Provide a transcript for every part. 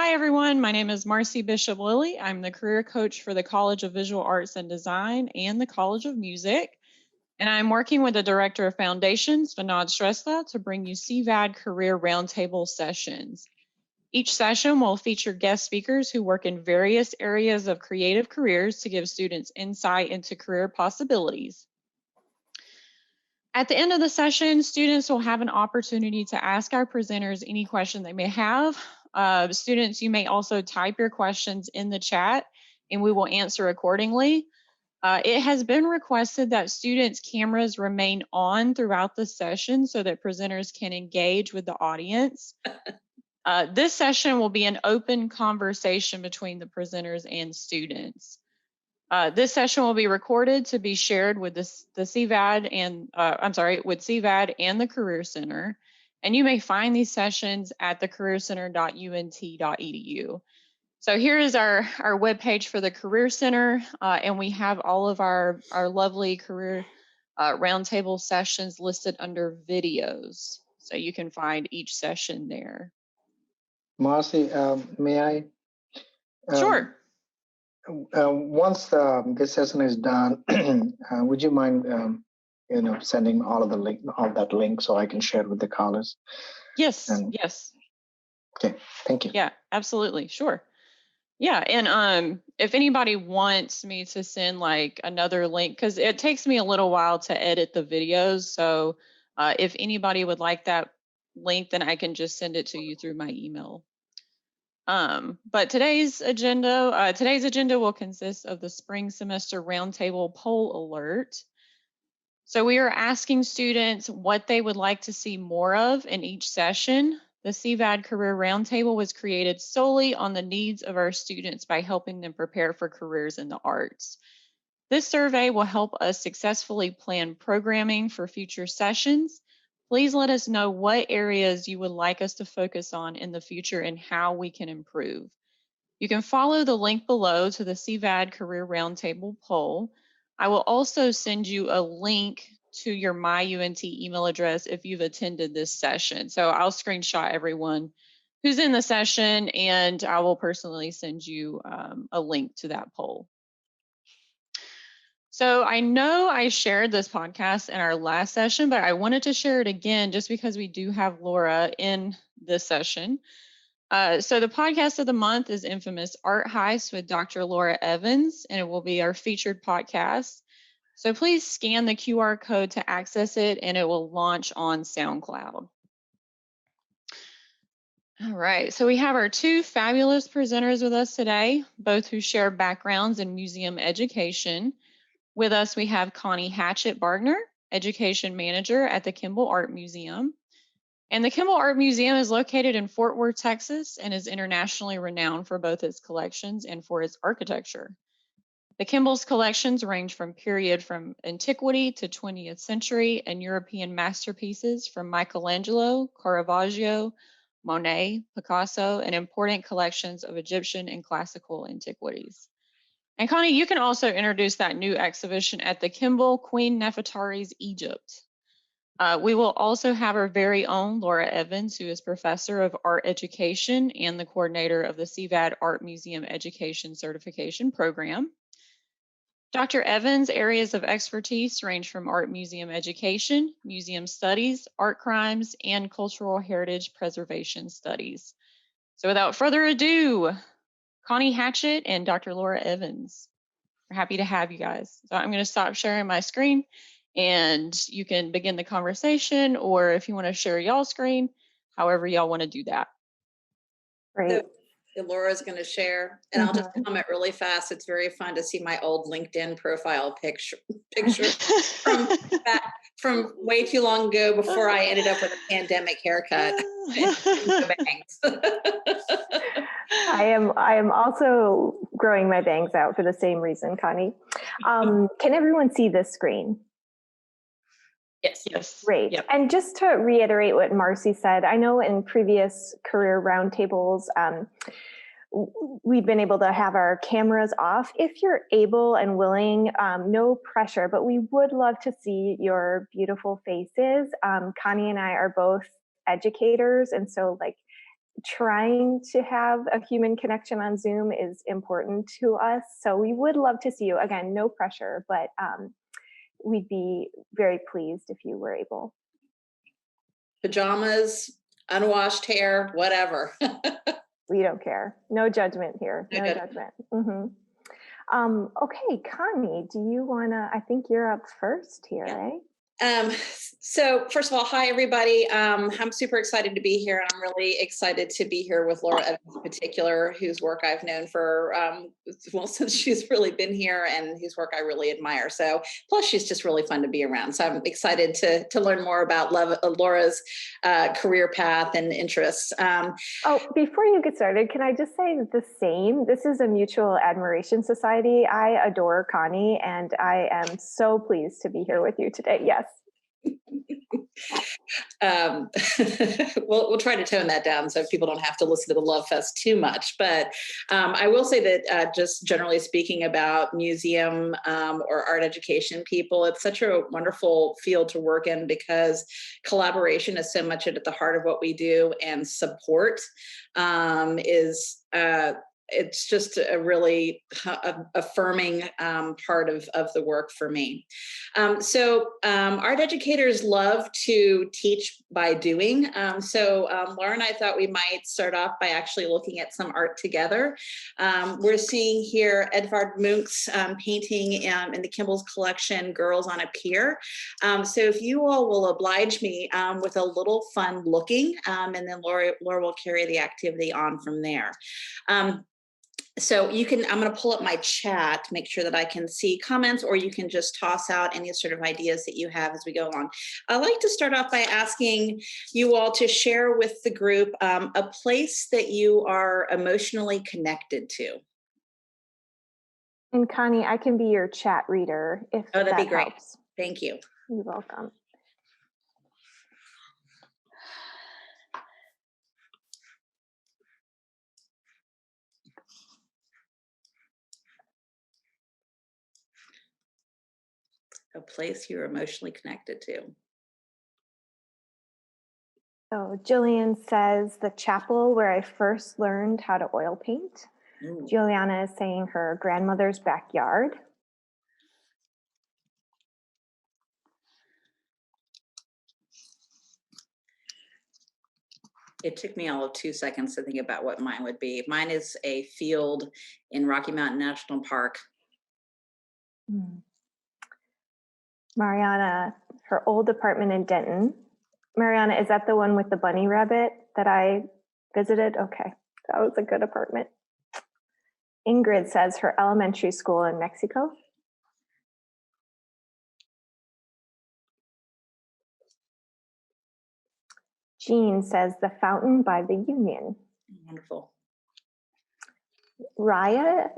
Hi, everyone. My name is Marcy Bishop Lilly. I'm the career coach for the College of Visual Arts and Design and the College of Music. And I'm working with the Director of Foundations, Vinod Shrestha, to bring you CVAD Career Roundtable sessions. Each session will feature guest speakers who work in various areas of creative careers to give students insight into career possibilities. At the end of the session, students will have an opportunity to ask our presenters any question they may have. Students, you may also type your questions in the chat and we will answer accordingly. It has been requested that students' cameras remain on throughout the session so that presenters can engage with the audience. This session will be an open conversation between the presenters and students. This session will be recorded to be shared with the CVAD and with CVAD and the Career Center. And you may find these sessions at thecareercenter.unt.edu. So here is our webpage for the Career Center, and we have all of our lovely career roundtable sessions listed under videos. So you can find each session there. Marcy, may I? Sure. Once this session is done, would you mind, sending all that link so I can share it with the college? Yes. Yes. Okay. Thank you. Yeah. Absolutely. Sure. Yeah, and if anybody wants me to send like another link, because it takes me a little while to edit the videos, so if anybody would like that link, then I can just send it to you through my email. But today's agenda will consist of the spring semester roundtable poll alert. So we are asking students what they would like to see more of in each session. The CVAD Career Roundtable was created solely on the needs of our students by helping them prepare for careers in the arts. This survey will help us successfully plan programming for future sessions. Please let us know what areas you would like us to focus on in the future and how we can improve. You can follow the link below to the CVAD Career Roundtable poll. I will also send you a link to your MyUNT email address if you've attended this session. So I'll screenshot everyone who's in the session and I will personally send you a link to that poll. So I know I shared this podcast in our last session, but I wanted to share it again just because we do have Laura in this session. So the podcast of the month is Infamous Art Heist with Dr. Laura Evans, and it will be our featured podcast. So please scan the QR code to access it, and it will launch on SoundCloud. All right, so we have our two fabulous presenters with us today, both who share backgrounds in museum education. With us, we have Connie Hatchett-Bargner, Education Manager at the Kimball Art Museum. And the Kimball Art Museum is located in Fort Worth, Texas, and is internationally renowned for both its collections and for its architecture. The Kimball's collections range from antiquity to 20th century and European masterpieces from Michelangelo, Caravaggio, Monet, Picasso, and important collections of Egyptian and classical antiquities. And Connie, you can also introduce that new exhibition at the Kimball, Queen Nefertari's Egypt. We will also have our very own Laura Evans, who is Professor of Art Education and the coordinator of the CVAD Art Museum Education Certification Program. Dr. Evans' areas of expertise range from art museum education, museum studies, art crimes, and cultural heritage preservation studies. So without further ado, Connie Hatchett and Dr. Laura Evans. We're happy to have you guys. So I'm going to stop sharing my screen and you can begin the conversation, or if you want to share y'all's screen, however y'all want to do that. Great. So Laura's going to share, and I'll just comment really fast. It's very fun to see my old LinkedIn profile picture from way too long ago before I ended up with a pandemic haircut. I am also growing my bangs out for the same reason, Connie. Can everyone see this screen? Yes. Great. Yep. And just to reiterate what Marcy said, I know in previous career roundtables, we've been able to have our cameras off. If you're able and willing, no pressure, but we would love to see your beautiful faces. Connie and I are both educators, and so trying to have a human connection on Zoom is important to us. So we would love to see you. Again, no pressure, but we'd be very pleased if you were able. Pajamas, unwashed hair, whatever. We don't care. No judgment here. No Okay. judgment. Okay, Connie, do you want to, I think you're up first here, eh? So first of all, hi everybody. I'm super excited to be here, and I'm really excited to be here with Laura Evans in particular, whose work I've known for, well, since she's really been here, and whose work I really admire. So plus she's just really fun to be around. So I'm excited to learn more about Laura's career path and interests. Oh, before you get started, can I just say the same? This is a mutual admiration society. I adore Connie, and I am so pleased to be here with you today. Yes. We'll try to tone that down so people don't have to listen to the Love Fest too much. But I will say that just generally speaking about museum or art education people, it's such a wonderful field to work in because collaboration is so much at the heart of what we do, and support is it's just a really affirming part of the work for me. So art educators love to teach by doing. So Laura and I thought we might start off by actually looking at some art together. We're seeing here Edvard Munch's painting in the Kimball's collection, Girls on a Pier. So if you all will oblige me with a little fun looking, and then Laura will carry the activity on from there. So you can, I'm going to pull up my chat to make sure that I can see comments, or you can just toss out any sort of ideas that you have as we go along. I'd like to start off by asking you all to share with the group a place that you are emotionally connected to. And Connie, I can be your chat reader if that'd be great. Helps. Thank you. You're welcome. A place you're emotionally connected to. So Jillian says the chapel where I first learned how to oil paint. Juliana is saying her grandmother's backyard. It took me all of 2 seconds to think about what mine would be. Mine is a field in Rocky Mountain National Park. Mariana, her old apartment in Denton. Mariana, is that the one with the bunny rabbit that I visited? Okay, that was a good apartment. Ingrid says her elementary school in Mexico. Jean says the fountain by the Union. Wonderful. Raya,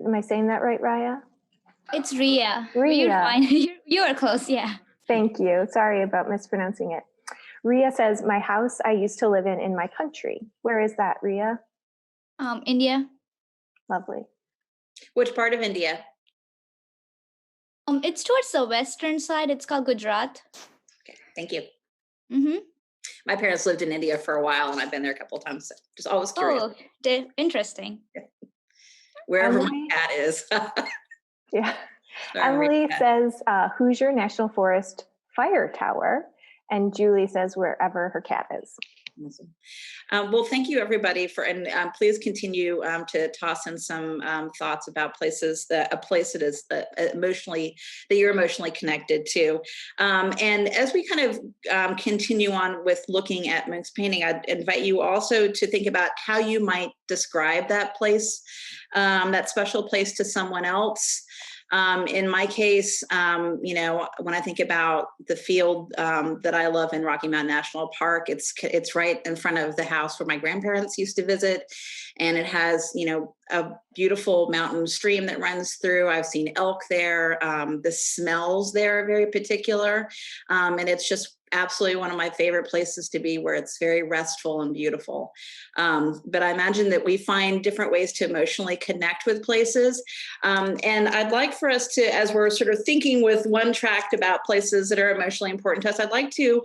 am I saying that right, Raya? It's Ria. Ria. You're fine. You are close, yeah. Thank you. Sorry about mispronouncing it. Ria says, my house I used to live in my country. Where is that, Ria? India. Lovely. Which part of India? It's towards the western side. It's called Gujarat. Okay, thank you. Mm-hmm. My parents lived in India for a while, and I've been there a couple of times. So just always curious. Oh, interesting. Wherever Emily, my cat is. Yeah. Sorry, Emily says Hoosier National Forest Fire Tower, and Julie says wherever her cat is. Awesome. Well, thank you everybody and please continue to toss in some thoughts about places a place that is that you're emotionally connected to. And as we kind of continue on with looking at Munch's painting, I'd invite you also to think about how you might describe that place, that special place to someone else. In my case, when I think about the field that I love in Rocky Mountain National Park, it's right in front of the house where my grandparents used to visit. And it has, a beautiful mountain stream that runs through. I've seen elk there. The smells there are very particular. And it's just absolutely one of my favorite places to be, where it's very restful and beautiful. But I imagine that we find different ways to emotionally connect with places. And I'd like for us to, as we're sort of thinking with one tract about places that are emotionally important to us, I'd like to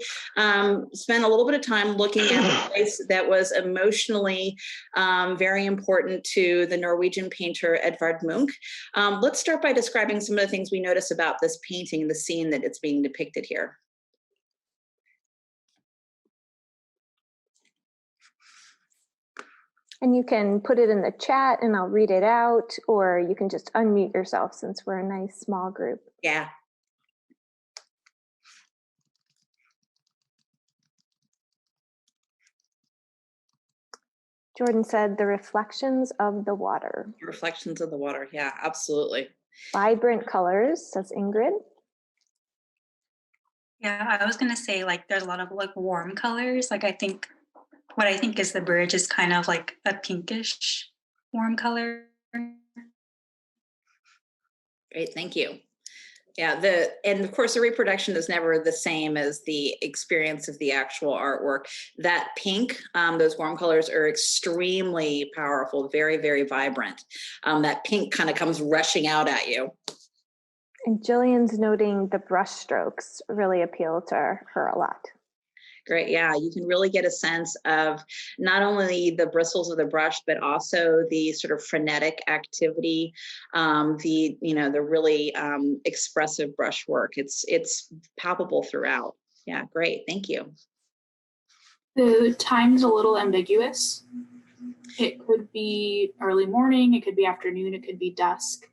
spend a little bit of time looking at a place that was emotionally very important to the Norwegian painter Edvard Munch. Let's start by describing some of the things we notice about this painting, the scene that it's being depicted here. And you can put it in the chat and I'll read it out, or you can just unmute yourself since we're a nice small group. Yeah. Jordan said, the reflections of the water. Reflections of the water. Yeah, absolutely. Vibrant colors, says Ingrid. Yeah, I was gonna say, like, there's a lot of like warm colors. Like, what I think is the bridge is kind of like a pinkish warm color. Great, thank you. Yeah, and of course the reproduction is never the same as the experience of the actual artwork. That pink, those warm colors are extremely powerful, very, very vibrant. That pink kind of comes rushing out at you. And Jillian's noting the brush strokes really appeal to her a lot. Great, yeah, you can really get a sense of not only the bristles of the brush, but also the sort of frenetic activity, the really expressive brush work. It's palpable throughout. Yeah, great, thank you. The time's a little ambiguous. It could be early morning, it could be afternoon, it could be dusk.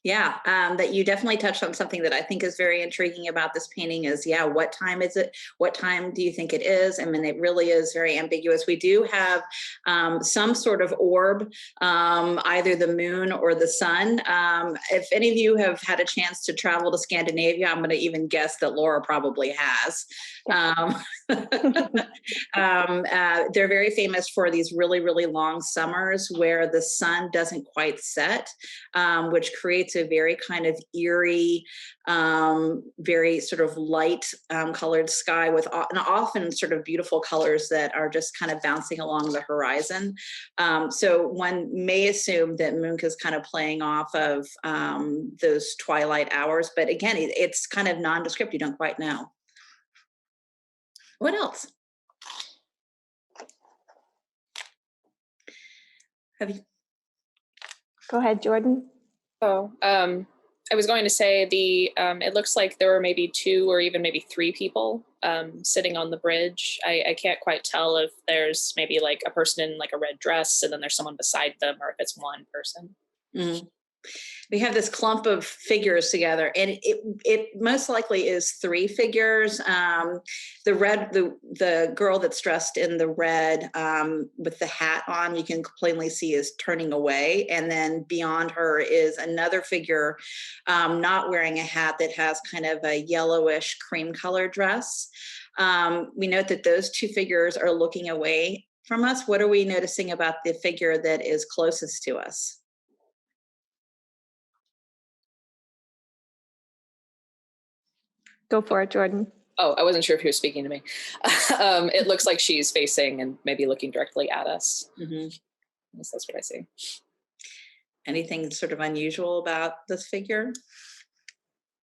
Yeah, that you definitely touched on something that I think is very intriguing about this painting is, yeah, what time is it? What time do you think it is? I mean, it really is very ambiguous. We do have some sort of orb, either the moon or the sun. If any of you have had a chance to travel to Scandinavia, I'm going to even guess that Laura probably has. They're very famous for these really, really long summers where the sun doesn't quite set, which creates a very kind of eerie, very sort of light colored sky with often sort of beautiful colors that are just kind of bouncing along the horizon. So one may assume that Munch is kind of playing off of those twilight hours, but again, it's kind of nondescript. You don't quite know. What else? Have you? Go ahead, Jordan. Oh, I was going to say it looks like there were maybe 2 or even maybe 3 people sitting on the bridge. I can't quite tell if there's maybe like a person in like a red dress and then there's someone beside them, or if it's one person. Mm. We have this clump of figures together, and it most likely is 3 figures. The girl that's dressed in the red with the hat on, you can plainly see is turning away. And then beyond her is another figure not wearing a hat that has kind of a yellowish cream color dress. We note that those 2 figures are looking away from us. What are we noticing about the figure that is closest to us? Go for it, Jordan. Oh, I wasn't sure if he was speaking to me. It looks like she's facing and maybe looking directly at us. Mm-hmm. Yes, that's what I see. Anything sort of unusual about this figure?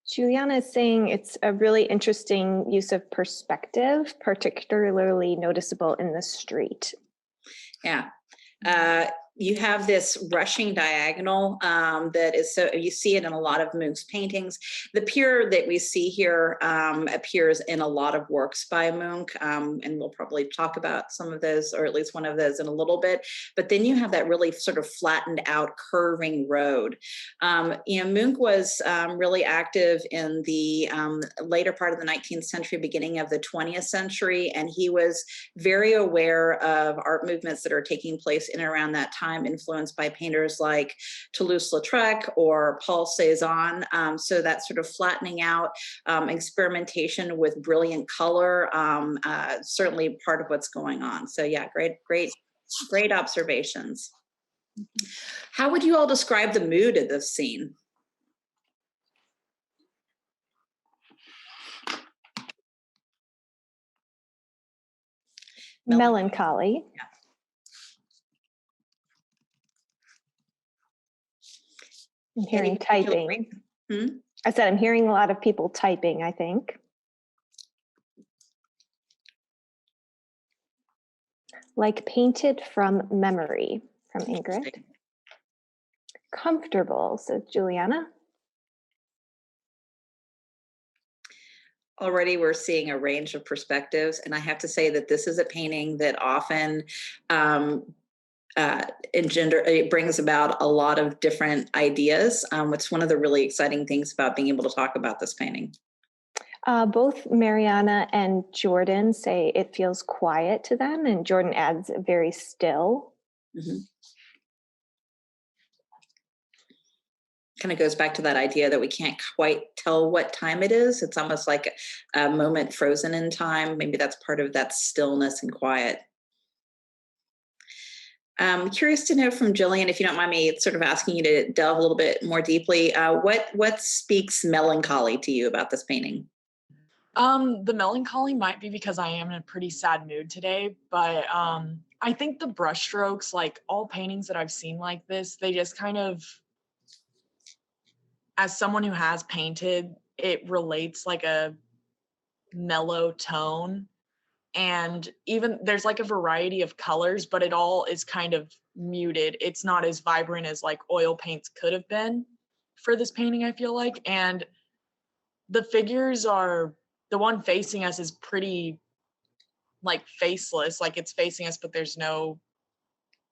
Juliana is saying it's a really interesting use of perspective, particularly noticeable in the street. Yeah. You have this rushing diagonal that is so, you see it in a lot of Munch's paintings. The pier that we see here appears in a lot of works by Munch, and we'll probably talk about some of those, or at least one of those in a little bit. But then you have that really sort of flattened out curving road. Munch was really active in the later part of the 19th century, beginning of the 20th century, and he was very aware of art movements that are taking place in and around that time, influenced by painters like Toulouse-Lautrec or Paul Cézanne. So that sort of flattening out, experimentation with brilliant color, certainly part of what's going on. So yeah, great observations. How would you all describe the mood of this scene? Melancholy. I'm hearing typing. I said I'm hearing a lot of people typing, I think. Like painted from memory, from Ingrid. Comfortable, says Juliana. Already we're seeing a range of perspectives, and I have to say that this is a painting that often it brings about a lot of different ideas. It's one of the really exciting things about being able to talk about this painting. Both Mariana and Jordan say it feels quiet to them, and Jordan adds very still. Kind of goes back to that idea that we can't quite tell what time it is. It's almost like a moment frozen in time. Maybe that's part of that stillness and quiet. Curious to know from Jillian, if you don't mind me sort of asking you to delve a little bit more deeply, what speaks melancholy to you about this painting? The melancholy might be because I am in a pretty sad mood today, but I think the brushstrokes, like all paintings that I've seen like this, they just kind of, as someone who has painted, it relates like a mellow tone. And even there's like a variety of colors, but it all is kind of muted. It's not as vibrant as like oil paints could have been for this painting, I feel like. And the figures are, the one facing us is pretty like faceless, like it's facing us, but there's no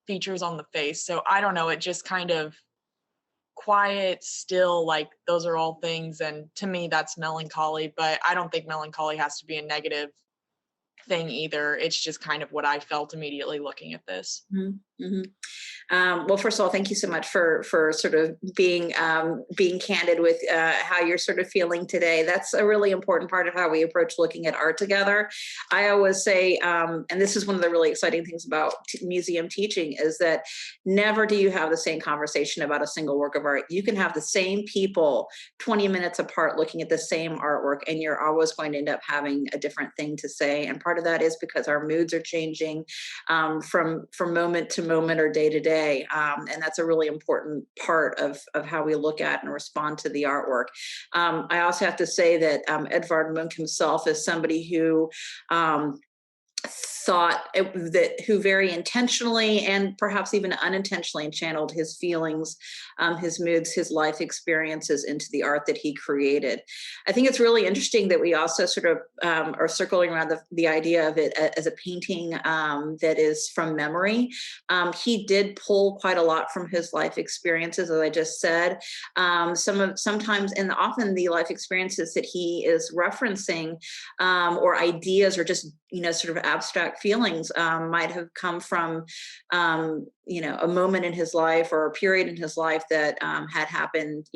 features on the face. So I don't know, it just kind of quiet, still, like those are all things. And to me, that's melancholy, but I don't think melancholy has to be a negative thing either. It's just kind of what I felt immediately looking at this. Well, first of all, thank you so much for sort of being candid with how you're sort of feeling today. That's a really important part of how we approach looking at art together. I always say, and this is one of the really exciting things about museum teaching, is that never do you have the same conversation about a single work of art. You can have the same people 20 minutes apart looking at the same artwork, and you're always going to end up having a different thing to say. And part of that is because our moods are changing from moment to moment or day to day. And that's a really important part of how we look at and respond to the artwork. I also have to say that Edvard Munch himself is somebody who who very intentionally and perhaps even unintentionally channeled his feelings, his moods, his life experiences into the art that he created. I think it's really interesting that we also sort of are circling around the idea of it as a painting that is from memory. He did pull quite a lot from his life experiences, as I just said. Sometimes and often the life experiences that he is referencing or ideas or just sort of abstract feelings might have come from, a moment in his life or a period in his life that had happened,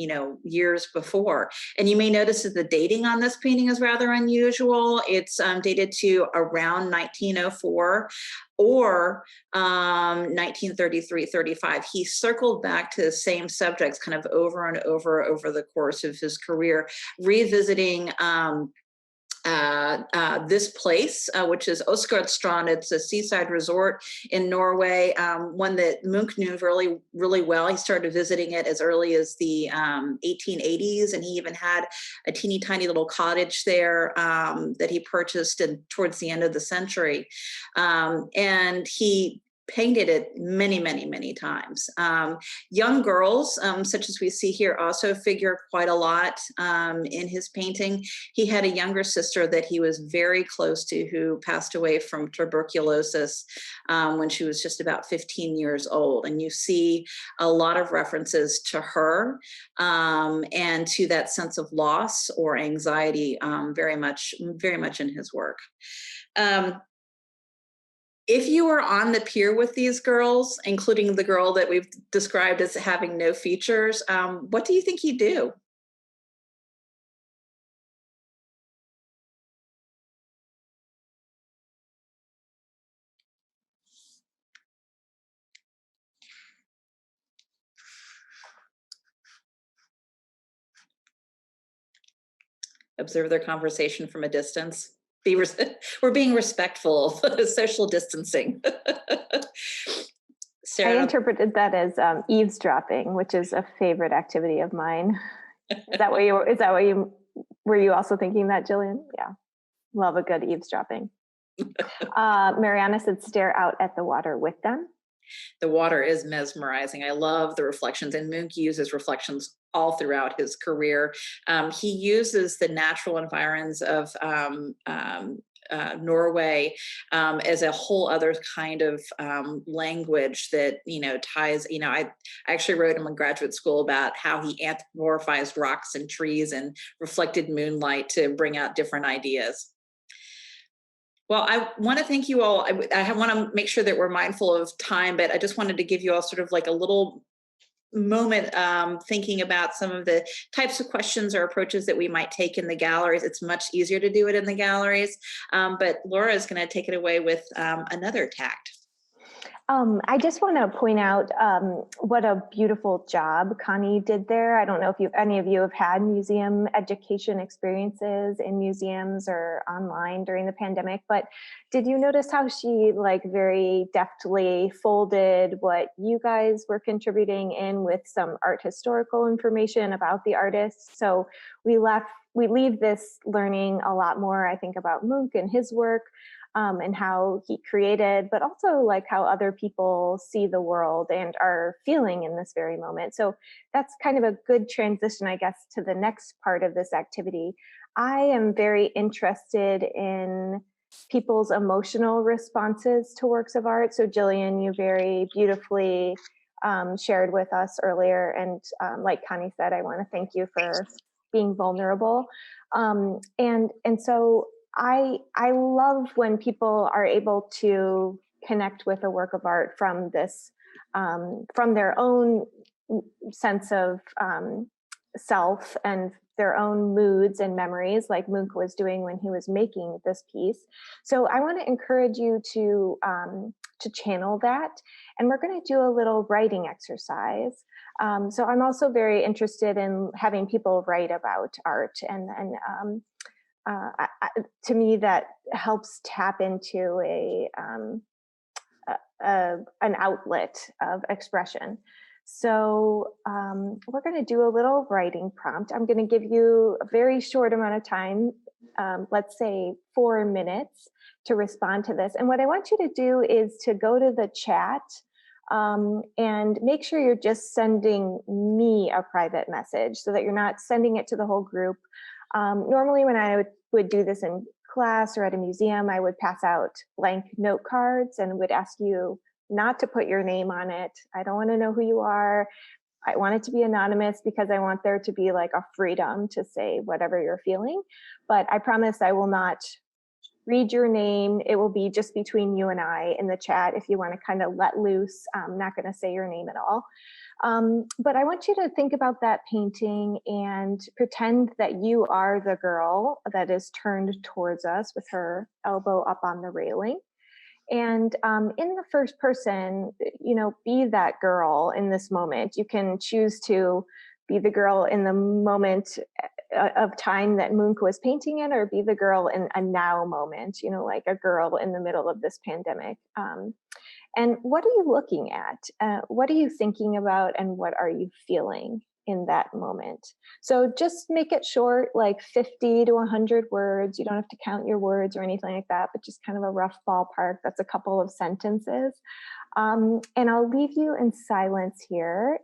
years before. And you may notice that the dating on this painting is rather unusual. It's dated to around 1904 or 1933-35. He circled back to the same subjects kind of over and over the course of his career, revisiting this place, which is Åsgårdstrand. It's a seaside resort in Norway, one that Munch knew really, really well. He started visiting it as early as the 1880s, and he even had a teeny tiny little cottage there that he purchased towards the end of the century. And he painted it many, many, many times. Young girls, such as we see here, also figure quite a lot in his painting. He had a younger sister that he was very close to who passed away from tuberculosis when she was just about 15 years old. And you see a lot of references to her and to that sense of loss or anxiety very much in his work. If you were on the pier with these girls, including the girl that we've described as having no features, what do you think you'd do? Observe their conversation from a distance. We're being respectful of social distancing. I Sarah, interpreted that as eavesdropping, which is a favorite activity of mine. Is that what you were you also thinking that, Jillian? Yeah. Love a good eavesdropping. Mariana said stare out at the water with them. the water is mesmerizing. I love the reflections, and Munch uses reflections all throughout his career. He uses the natural environs of Norway as a whole other kind of language that, ties, I actually wrote him in graduate school about how he anthropomorphized rocks and trees and reflected moonlight to bring out different ideas. Well, I want to thank you all. I want to make sure that we're mindful of time, but I just wanted to give you all sort of like a little moment thinking about some of the types of questions or approaches that we might take in the galleries. It's much easier to do it in the galleries, but Laura is going to take it away with another tact. I just want to point out what a beautiful job Connie did there. I don't know if any of you have had museum education experiences in museums or online during the pandemic, but did you notice how she very deftly folded what you guys were contributing in with some art historical information about the artists? So we leave this learning a lot more, I think, about Munch and his work. And how he created, but also how other people see the world and are feeling in this very moment. So that's kind of a good transition, I guess, to the next part of this activity. I am very interested in people's emotional responses to works of art. So Jillian, you very beautifully shared with us earlier. And like Connie said, I want to thank you for being vulnerable. And so I love when people are able to connect with a work of art from this, from their own sense of self and their own moods and memories, like Munch was doing when he was making this piece. So I want to encourage you to channel that, and we're going to do a little writing exercise. So I'm also very interested in having people write about art, and to me, that helps tap into an outlet of expression. So we're going to do a little writing prompt. I'm going to give you a very short amount of time, let's say 4 minutes, to respond to this. And what I want you to do is to go to the chat and make sure you're just sending me a private message so that you're not sending it to the whole group. Normally when I would do this in class or at a museum, I would pass out blank note cards and would ask you not to put your name on it. I don't want to know who you are. I want it to be anonymous because I want there to be a freedom to say whatever you're feeling. But I promise I will not read your name. It will be just between you and I in the chat if you want to kind of let loose. I'm not going to say your name at all. But I want you to think about that painting and pretend that you are the girl that is turned towards us with her elbow up on the railing. And in the first person, be that girl in this moment. You can choose to be the girl in the moment of time that Munch was painting in, or be the girl in a now moment, like a girl in the middle of this pandemic. And what are you looking at? What are you thinking about? And what are you feeling in that moment? So just make it short, like 50 to 100 words. You don't have to count your words or anything like that, but just kind of a rough ballpark. That's a couple of sentences. And I'll leave you in silence here.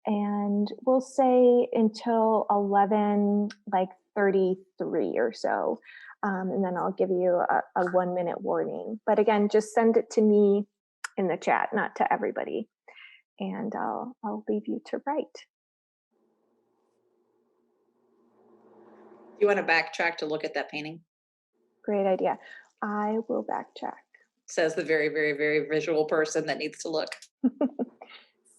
And we'll say until 11:33 or so. And then I'll give you a 1 minute warning. But again, just send it to me in the chat, not to everybody. And I'll leave you to write. Do you want to backtrack to look at that painting? Great idea. I will backtrack. Says the very, very, very visual person that needs to look.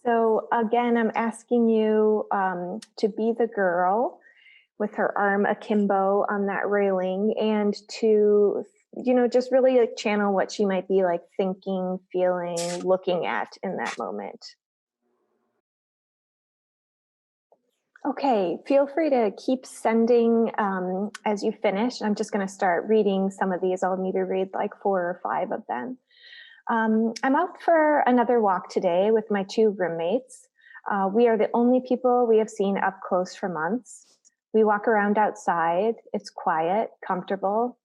So again, I'm asking you to be the girl with her arm akimbo on that railing, and to, just really channel what she might be thinking, feeling, looking at in that moment. Okay, feel free to keep sending as you finish. I'm just going to start reading some of these. I'll maybe read like 4 or 5 of them. I'm out for another walk today with my 2 roommates. We are the only people we have seen up close for months. We walk around outside. It's quiet, comfortable,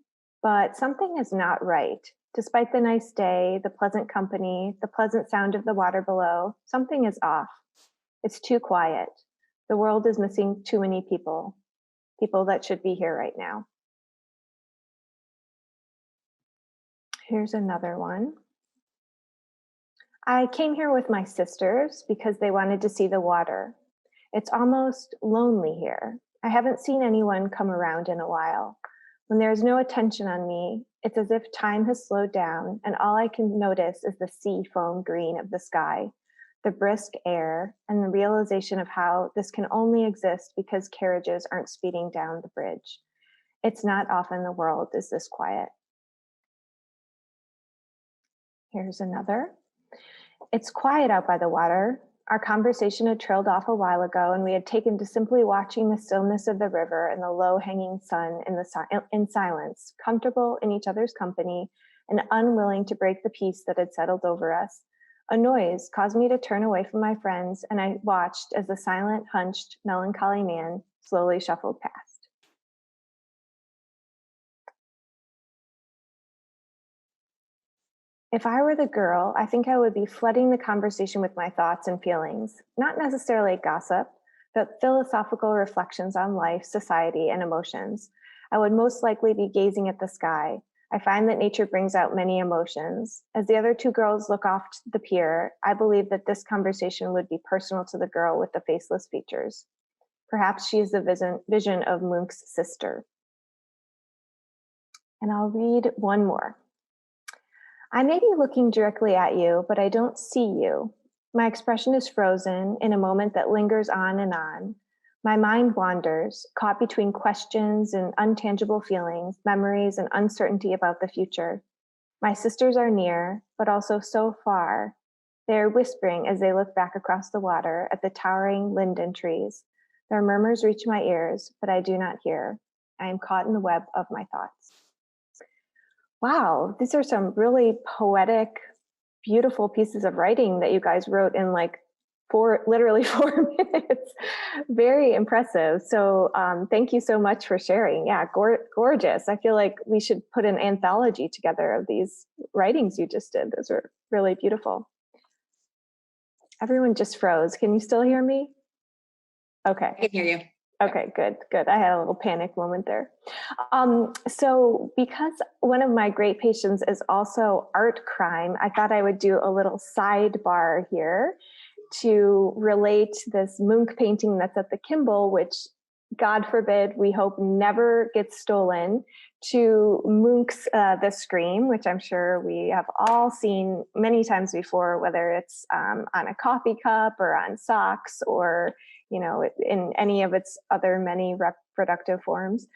but something is not right. Despite the nice day, the pleasant company, the pleasant sound of the water below, something is off. It's too quiet. The world is missing too many people that should be here right now. Here's another one. I came here with my sisters because they wanted to see the water. It's almost lonely here. I haven't seen anyone come around in a while. When there's no attention on me, it's as if time has slowed down and all I can notice is the sea foam green of the sky, the brisk air, and the realization of how this can only exist because carriages aren't speeding down the bridge. It's not often the world is this quiet. Here's another. It's quiet out by the water. Our conversation had trailed off a while ago, and we had taken to simply watching the stillness of the river and the low-hanging sun in silence, comfortable in each other's company and unwilling to break the peace that had settled over us. A noise caused me to turn away from my friends, and I watched as the silent, hunched, melancholy man slowly shuffled past. If I were the girl, I think I would be flooding the conversation with my thoughts and feelings, not necessarily gossip, but philosophical reflections on life, society, and emotions. I would most likely be gazing at the sky. I find that nature brings out many emotions. As the other 2 girls look off the pier, I believe that this conversation would be personal to the girl with the faceless features. Perhaps she is the vision of Munch's sister. And I'll read one more. I may be looking directly at you, but I don't see you. My expression is frozen in a moment that lingers on and on. My mind wanders, caught between questions and untangible feelings, memories and uncertainty about the future. My sisters are near, but also so far. They are whispering as they look back across the water at the towering linden trees. Their murmurs reach my ears, but I do not hear. I am caught in the web of my thoughts. Wow, these are some really poetic, beautiful pieces of writing that you guys wrote in like literally 4 minutes. Very impressive. So thank you so much for sharing. Yeah, gorgeous. I feel like we should put an anthology together of these writings you just did. Those are really beautiful. Everyone just froze. Can you still hear me? Okay. I can hear you. Okay, good. I had a little panic moment there. So because one of my great passions is also art crime, I thought I would do a little sidebar here to relate this Munch painting that's at the Kimball, which God forbid, we hope never gets stolen, to Munch's The Scream, which I'm sure we have all seen many times before, whether it's on a coffee cup or on socks or in any of its other many reproductive forms.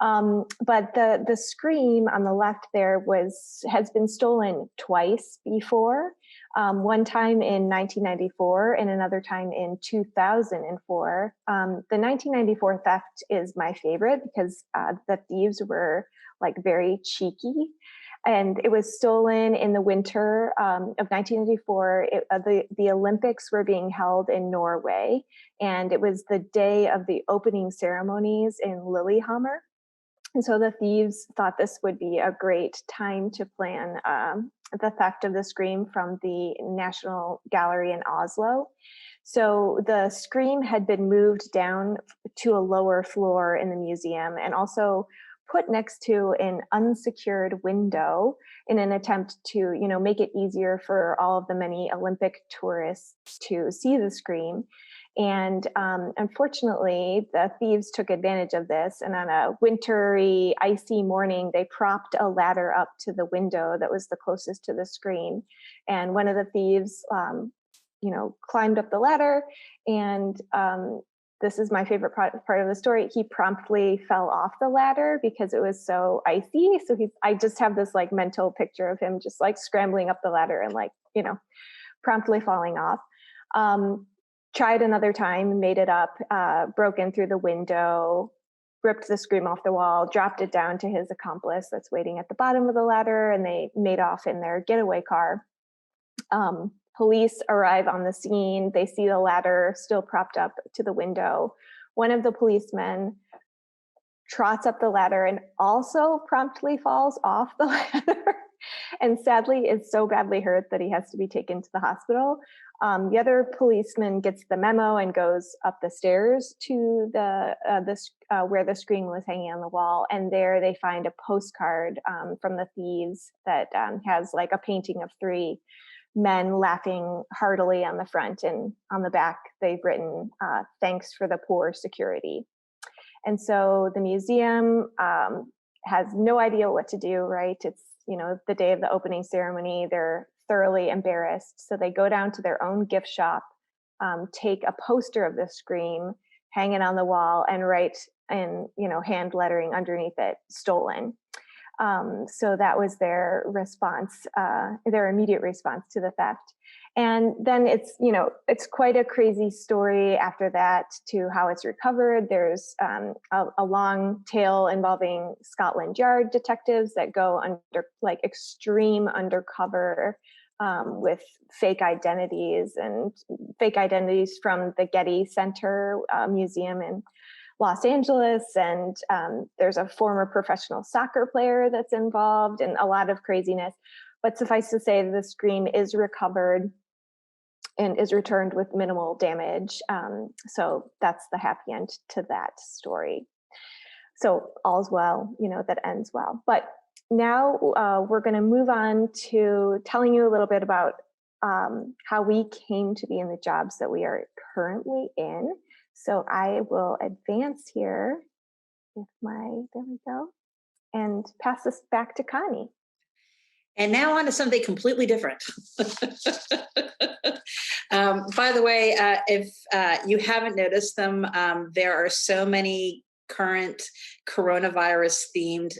But the Scream on the left there has been stolen twice before. One time in 1994 and another time in 2004. The 1994 theft is my favorite because the thieves were like very cheeky. And it was stolen in the winter of 1994. The Olympics were being held in Norway, and it was the day of the opening ceremonies in Lillehammer. And so the thieves thought this would be a great time to plan the theft of the Scream from the National Gallery in Oslo. So the Scream had been moved down to a lower floor in the museum and also put next to an unsecured window in an attempt to, make it easier for all of the many Olympic tourists to see the Scream. And unfortunately, the thieves took advantage of this. And on a wintry, icy morning, they propped a ladder up to the window that was the closest to the Scream. And one of the thieves, climbed up the ladder. And this is my favorite part of the story. He promptly fell off the ladder because it was so icy. So I just have this like mental picture of him just like scrambling up the ladder and promptly falling off. tried another time, made it up, broke in through the window, ripped the scream off the wall, dropped it down to his accomplice that's waiting at the bottom of the ladder, and they made off in their getaway car. Police arrive on the scene. They see the ladder still propped up to the window. One of the policemen trots up the ladder and also promptly falls off the ladder and sadly is so badly hurt that he has to be taken to the hospital. The other policeman gets the memo and goes up the stairs to where the screen was hanging on the wall, and there they find a postcard from the thieves that has like a painting of 3 men laughing heartily on the front, and on the back they've written "Thanks for the poor security." And so the museum has no idea what to do, right? It's, you know, the day of the opening ceremony. They're thoroughly embarrassed. So they go down to their own gift shop, take a poster of the Scream, hang it on the wall, and write in, you know, hand lettering underneath it, "Stolen." So that was their response, their immediate response to the theft. And then it's, you know, it's quite a crazy story after that to how it's recovered. There's a long tale involving Scotland Yard detectives that go under like extreme undercover with fake identities from the Getty Center Museum in Los Angeles. And there's a former professional soccer player that's involved and a lot of craziness. But suffice to say, the Scream is recovered and is returned with minimal damage. So that's the happy end to that story. So all's well, you know, that ends well. But now we're going to move on to telling you a little bit about how we came to be in the jobs that we are currently in. So I will advance here with there we go, and pass this back to Connie. And now on to something completely different. By the way, if you haven't noticed them, there are so many current coronavirus themed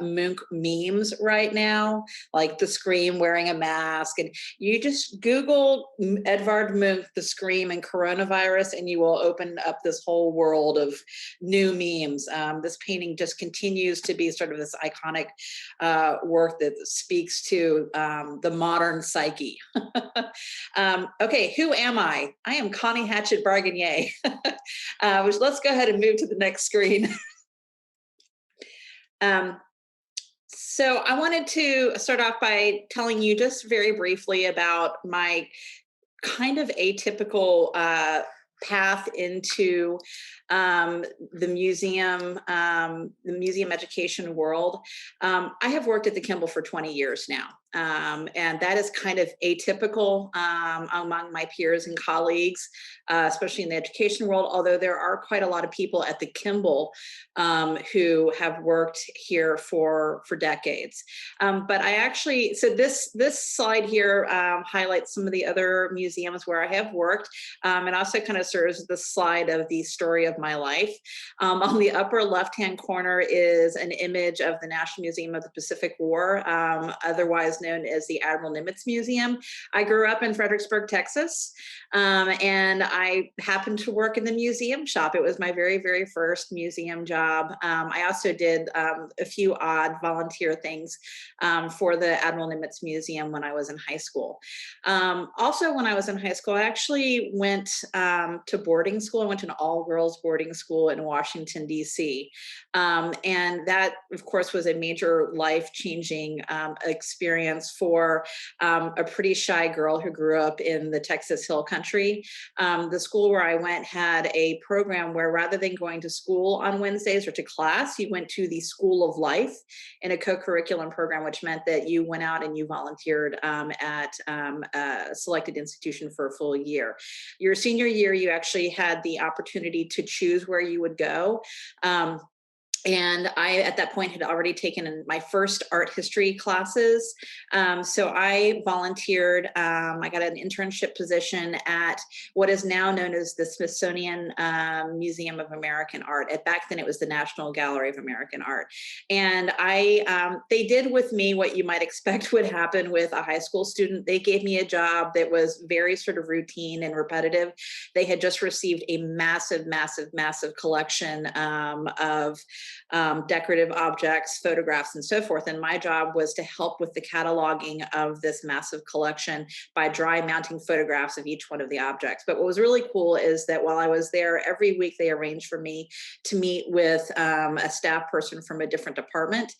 Munch memes right now, like the Scream wearing a mask. And you just Google Edvard Munch, the Scream, and coronavirus, and you will open up this whole world of new memes. This painting just continues to be sort of this iconic work that speaks to the modern psyche. Okay, who am I? I am Connie Hatchett Barganier. Let's go ahead and move to the next screen. So I wanted to start off by telling you just very briefly about my kind of atypical path into the museum education world. I have worked at the Kimball for 20 years now. And that is kind of atypical among my peers and colleagues, especially in the education world, although there are quite a lot of people at the Kimball who have worked here for decades. But I actually, so this slide here highlights some of the other museums where I have worked, and also kind of serves as the slide of the story of my life. On the upper left-hand corner is an image of the National Museum of the Pacific War, otherwise known as the Admiral Nimitz Museum. I grew up in Fredericksburg, Texas, and I happened to work in the museum shop. It was my very, very first museum job. I also did a few odd volunteer things for the Admiral Nimitz Museum when I was in high school. Also, when I was in high school, I actually went to boarding school. I went to an all-girls boarding school in Washington, D.C. And that, of course, was a major life-changing experience for a pretty shy girl who grew up in the Texas Hill Country. The school where I went had a program where rather than going to school on Wednesdays or to class, you went to the School of Life in a co-curriculum program, which meant that you went out and you volunteered at a selected institution for a full year. Your senior year, you actually had the opportunity to choose where you would go. And I, at that point, had already taken my first art history classes. So I volunteered. I got an internship position at what is now known as the Smithsonian Museum of American Art. Back then, it was the National Gallery of American Art. And they did with me what you might expect would happen with a high school student. They gave me a job that was very sort of routine and repetitive. They had just received a massive, massive, massive collection of decorative objects, photographs, and so forth. And my job was to help with the cataloging of this massive collection by dry mounting photographs of each one of the objects. But what was really cool is that while I was there, every week they arranged for me to meet with a staff person from a different department.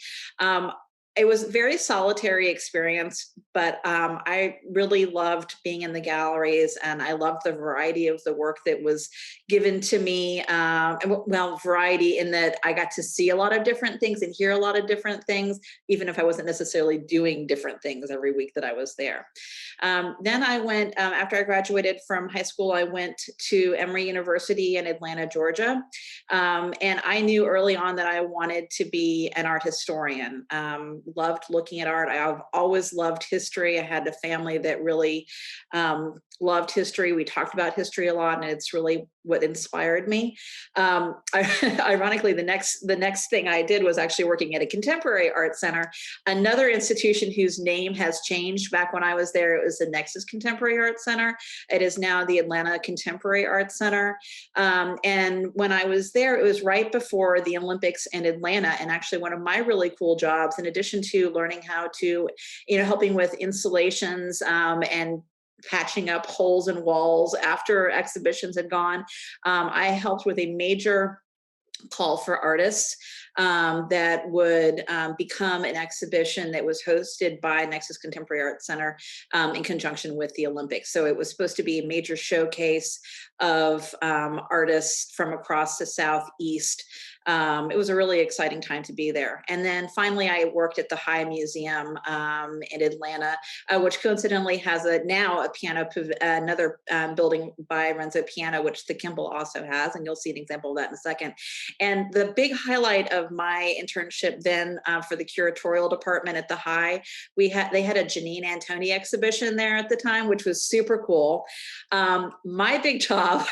It was a very solitary experience, but I really loved being in the galleries, and I loved the variety of the work that was given to me. Well, variety in that I got to see a lot of different things and hear a lot of different things, even if I wasn't necessarily doing different things every week that I was there. Then I went, after I graduated from high school, I went to Emory University in Atlanta, Georgia. And I knew early on that I wanted to be an art historian. Loved looking at art. I've always loved history. I had a family that really loved history. We talked about history a lot, and it's really what inspired me. Ironically, the next thing I did was actually working at a contemporary art center, another institution whose name has changed. Back when I was there, it was the Nexus Contemporary Art Center. It is now the Atlanta Contemporary Art Center. And when I was there, it was right before the Olympics in Atlanta. And actually one of my really cool jobs, in addition to learning how to, helping with installations and patching up holes in walls after exhibitions had gone, I helped with a major call for artists that would become an exhibition that was hosted by Nexus Contemporary Art Center in conjunction with the Olympics. So it was supposed to be a major showcase of artists from across the Southeast. It was a really exciting time to be there. And then finally, I worked at the High Museum in Atlanta, which coincidentally has now a piano, another building by Renzo Piano, which the Kimball also has, and you'll see an example of that in a second. And the big highlight of my internship then for the curatorial department at the High, they had a Janine Antoni exhibition there at the time, which was super cool. My big job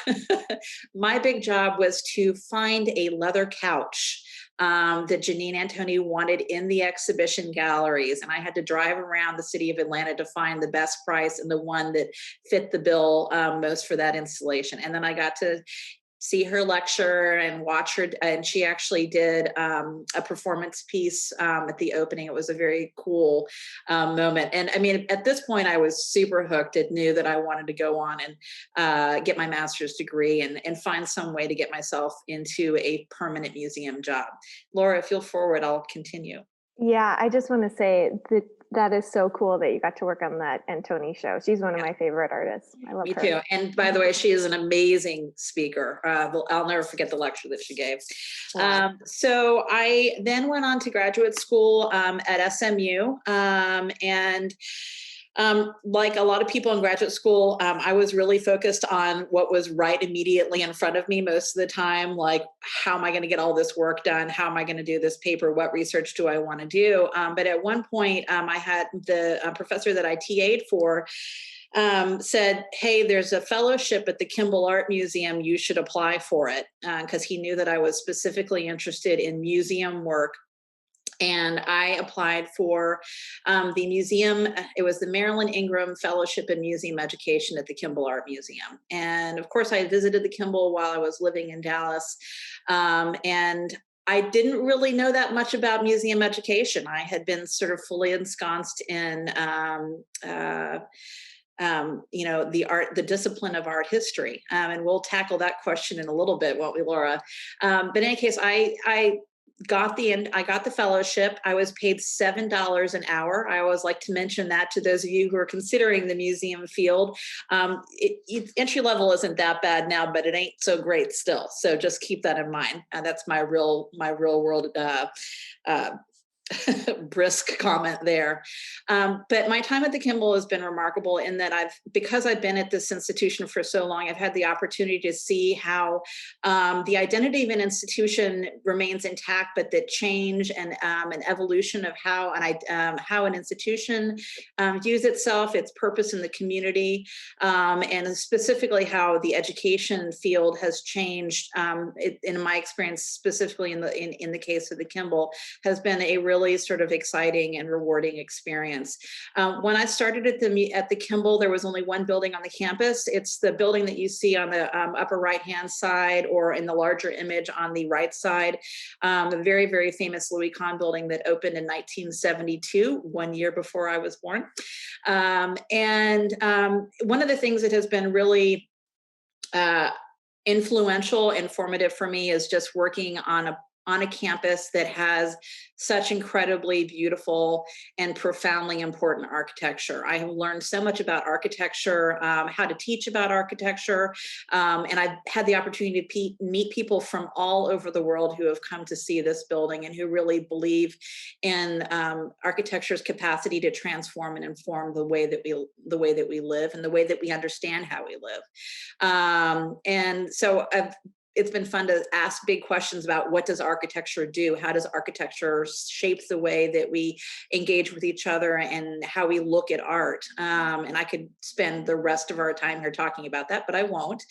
was to find a leather couch that Janine Antoni wanted in the exhibition galleries. And I had to drive around the city of Atlanta to find the best price and the one that fit the bill most for that installation. And then I got to see her lecture and watch her. And she actually did a performance piece at the opening. It was a very cool moment. And I mean, at this point, I was super hooked. It knew that I wanted to go on and get my master's degree and find some way to get myself into a permanent museum job. Laura, feel forward, I'll continue. Yeah, I just want to say that is so cool that you got to work on that Antoni show. She's one of my favorite artists. I love her. Me too. And by the way, she is an amazing speaker. I'll never forget the lecture that she gave. Wow. So I then went on to graduate school at SMU. And like a lot of people in graduate school, I was really focused on what was right immediately in front of me most of the time. Like, how am I going to get all this work done? How am I going to do this paper? What research do I want to do? But at one point, I had the professor that I TA'd for said, hey, there's a fellowship at the Kimball Art Museum. You should apply for it, because he knew that I was specifically interested in museum work. And I applied for the museum. It was the Marilyn Ingram Fellowship in Museum Education at the Kimball Art Museum. And of course, I visited the Kimball while I was living in Dallas. And I didn't really know that much about museum education. I had been sort of fully ensconced in the discipline of art history. And we'll tackle that question in a little bit, won't we, Laura? But in any case, I got the fellowship. I was paid $7 an hour. I always like to mention that to those of you who are considering the museum field. Entry level isn't that bad now, but it ain't so great still. So just keep that in mind. That's my real world brisk comment there. But my time at the Kimball has been remarkable in that because I've been at this institution for so long, I've had the opportunity to see how the identity of an institution remains intact, but that change and an evolution of how an institution views itself, its purpose in the community, and specifically how the education field has changed. In my experience, specifically in the case of the Kimball, has been a really sort of exciting and rewarding experience. When I started at the Kimball, there was only one building on the campus. It's the building that you see on the upper right-hand side, or in the larger image on the right side, the very, very famous Louis Kahn building that opened in 1972, 1 year before I was born. One of the things that has been really influential and formative for me is just working on a campus that has such incredibly beautiful and profoundly important architecture. I have learned so much about architecture, how to teach about architecture, and I've had the opportunity to meet people from all over the world who have come to see this building and who really believe in architecture's capacity to transform and inform the way that we live and the way that we understand how we live. And so it's been fun to ask big questions about what does architecture do? How does architecture shape the way that we engage with each other and how we look at art? And I could spend the rest of our time here talking about that, but I won't.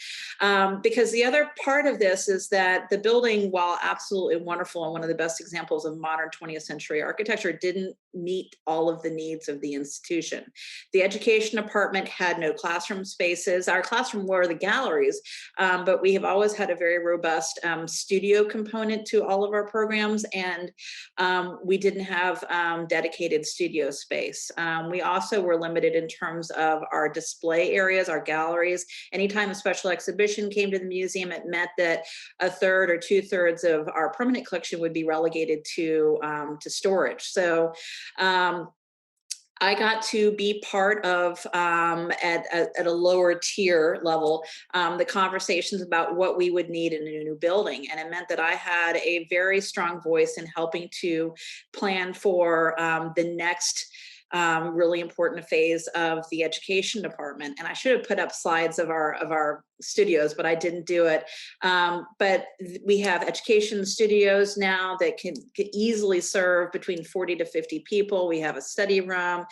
Because the other part of this is that the building, while absolutely wonderful and one of the best examples of modern 20th century architecture, didn't meet all of the needs of the institution. The education department had no classroom spaces. Our classroom were the galleries, but we have always had a very robust studio component to all of our programs, and we didn't have dedicated studio space. We also were limited in terms of our display areas, our galleries. Anytime a special exhibition came to the museum, it meant that a third or 2/3 of our permanent collection would be relegated to storage. So I got to be part of, at a lower tier level, the conversations about what we would need in a new building. And it meant that I had a very strong voice in helping to plan for the next really important phase of the education department. And I should have put up slides of our studios, but I didn't do it. But we have education studios now that can easily serve between 40 to 50 people. We have a study room.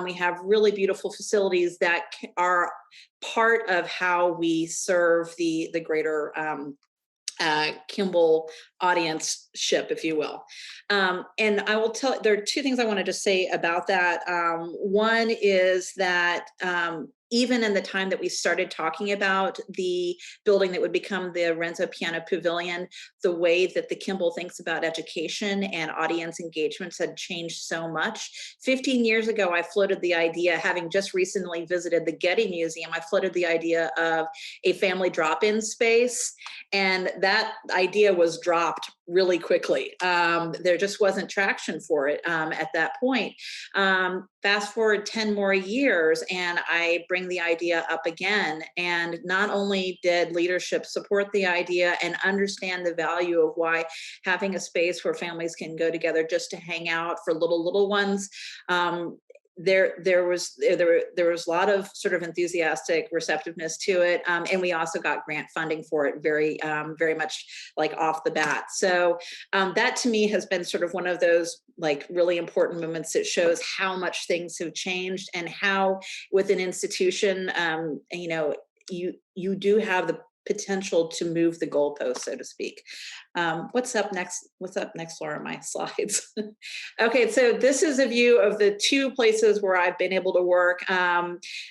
We have really beautiful facilities that are part of how we serve the greater Kimball audience ship, if you will. And I will tell, there are two things I want to just say about that. One is that even in the time that we started talking about the building that would become the Renzo Piano Pavilion, the way that the Kimball thinks about education and audience engagements had changed so much. 15 years ago, I floated the idea, having just recently visited the Getty Museum, I floated the idea of a family drop-in space, and that idea was dropped really quickly. There just wasn't traction for it at that point. Fast forward 10 more years, and I bring the idea up again. And not only did leadership support the idea and understand the value of why having a space where families can go together just to hang out for little ones, there was a lot of sort of enthusiastic receptiveness to it, and we also got grant funding for it very much like off the bat. So that to me has been sort of one of those like really important moments that shows how much things have changed and how with an institution, you do have the potential to move the goalpost, so to speak. What's up next, Laura, my slides? Okay, so this is a view of the two places where I've been able to work.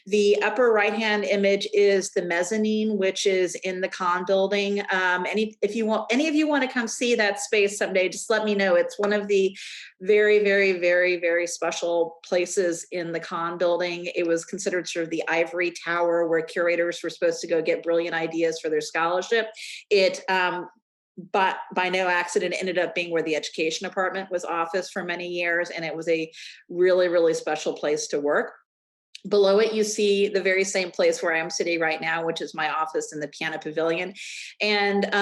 The upper right-hand image is the mezzanine, which is in the Kahn building. Any of you want to come see that space someday, just let me know. It's one of the very special places in the Kahn building. It was considered sort of the ivory tower where curators were supposed to go get brilliant ideas for their scholarship. It but by no accident ended up being where the education department was office for many years, and it was a really special place to work. Below it, you see the very same place where I am sitting right now, which is my office in the Piano Pavilion. And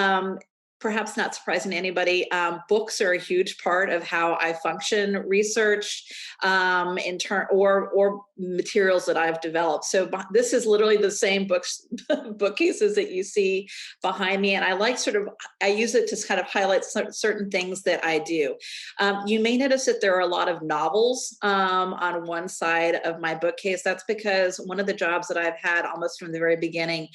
perhaps not surprising to anybody, books are a huge part of how I function, research, or materials that I've developed. So this is literally the same bookcases that you see behind me, and I use it to kind of highlight certain things that I do. You may notice that there are a lot of novels on one side of my bookcase. That's because one of the jobs that I've had almost from the very beginning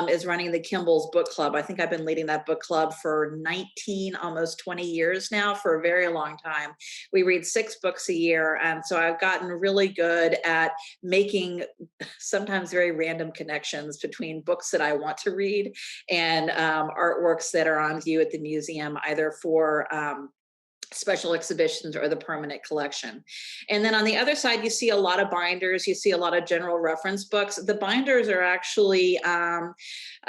is running the Kimball's Book Club. I think I've been leading that book club for 19, almost 20 years now, for a very long time. We read 6 books a year. And so I've gotten really good at making sometimes very random connections between books that I want to read and artworks that are on view at the museum, either for special exhibitions or the permanent collection. And then on the other side, you see a lot of binders, you see a lot of general reference books. The binders are actually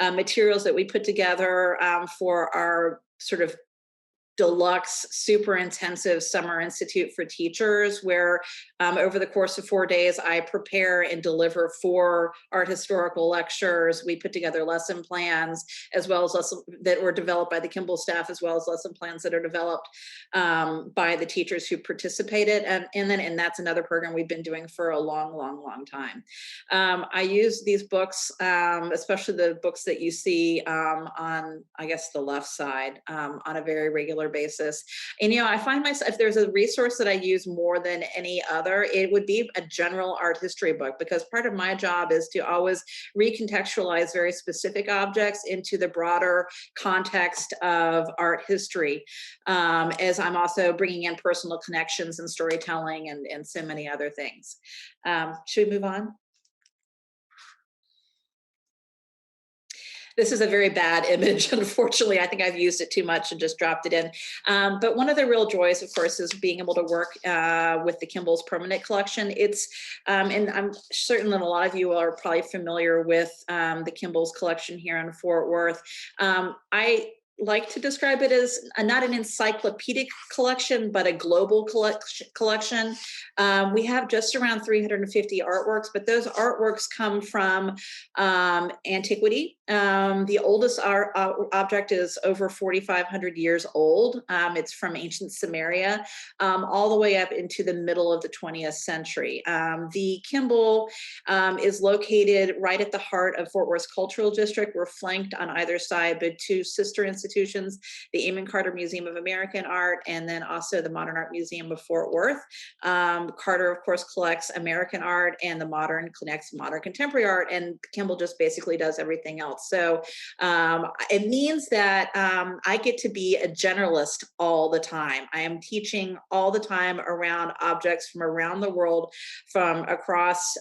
materials that we put together for our sort of deluxe, super intensive summer institute for teachers, where over the course of 4 days, I prepare and deliver 4 art historical lectures. We put together lesson plans, as well as that were developed by the Kimball staff, as well as lesson plans that are developed by the teachers who participated. And that's another program we've been doing for a long, long, long time. I use these books, especially the books that you see on, I guess, the left side, on a very regular basis. And, I find myself, if there's a resource that I use more than any other, it would be a general art history book, because part of my job is to always recontextualize very specific objects into the broader context of art history, as I'm also bringing in personal connections and storytelling and so many other things. Should we move on? This is a very bad image, unfortunately. I think I've used it too much and just dropped it in. But one of the real joys, of course, is being able to work with the Kimball's permanent collection. And I'm certain that a lot of you are probably familiar with the Kimball's collection here in Fort Worth. I like to describe it as not an encyclopedic collection, but a global collection. We have just around 350 artworks, but those artworks come from antiquity. The oldest object is over 4,500 years old. It's from ancient Samaria, all the way up into the middle of the 20th century. The Kimball is located right at the heart of Fort Worth's Cultural District. We're flanked on either side by 2 sister institutions, the Amon Carter Museum of American Art, and then also the Modern Art Museum of Fort Worth. Carter, of course, collects American art, and the Modern connects modern contemporary art, and Kimball just basically does everything else. So it means that I get to be a generalist all the time. I am teaching all the time around objects from around the world, from across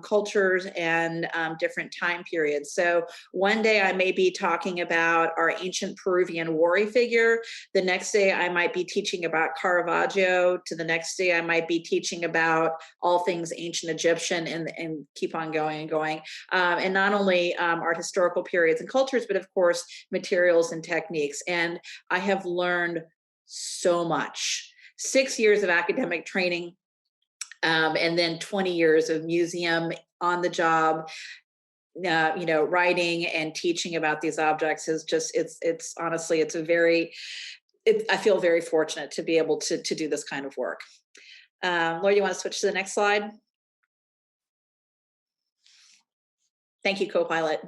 cultures and different time periods. So one day I may be talking about our ancient Peruvian warrior figure. The next day I might be teaching about Caravaggio. To the next day I might be teaching about all things ancient Egyptian, and keep on going and going. And not only art historical periods and cultures, but of course, materials and techniques. And I have learned so much. 6 years of academic training, and then 20 years of museum on the job, writing and teaching about these objects is just, it's honestly, I feel very fortunate to be able to do this kind of work. Laura, you want to switch to the next slide? Thank you, co-pilot.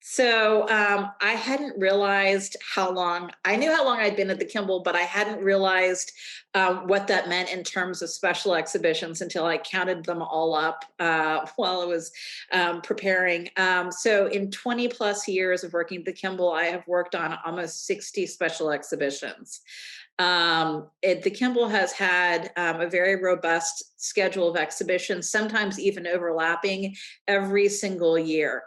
So I hadn't realized I knew how long I'd been at the Kimball, but I hadn't realized what that meant in terms of special exhibitions until I counted them all up while I was preparing. So in 20 plus years of working at the Kimball, I have worked on almost 60 special exhibitions. The Kimball has had a very robust schedule of exhibitions, sometimes even overlapping every single year.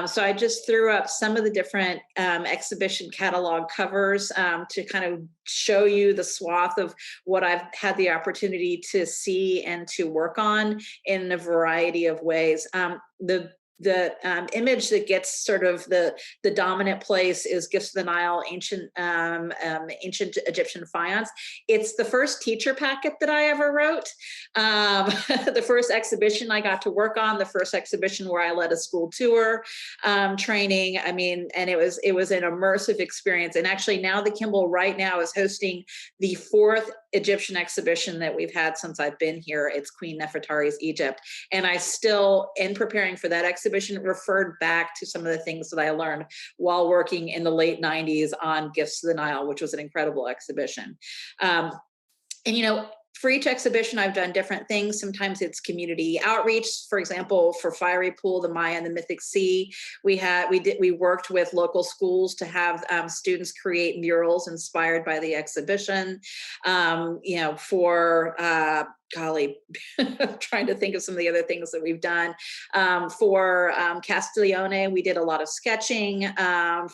So I just threw up some of the different exhibition catalog covers to kind of show you the swath of what I've had the opportunity to see and to work on in a variety of ways. The image that gets sort of the dominant place is Gifts of the Nile, ancient Egyptian faience. It's the first teacher packet that I ever wrote. The first exhibition I got to work on, the first exhibition where I led a school tour training. I mean, and it was an immersive experience. And actually now the Kimball right now is hosting the 4th Egyptian exhibition that we've had since I've been here. It's Queen Nefertari's Egypt. And I still, in preparing for that exhibition, referred back to some of the things that I learned while working in the late 90s on Gifts of the Nile, which was an incredible exhibition. And, you know, for each exhibition, I've done different things. Sometimes it's community outreach. For example, for Fiery Pool, the Maya and the Mythic Sea, we worked with local schools to have students create murals inspired by the exhibition. You know, for golly, trying to think of some of the other things that we've done. For Castiglione, we did a lot of sketching.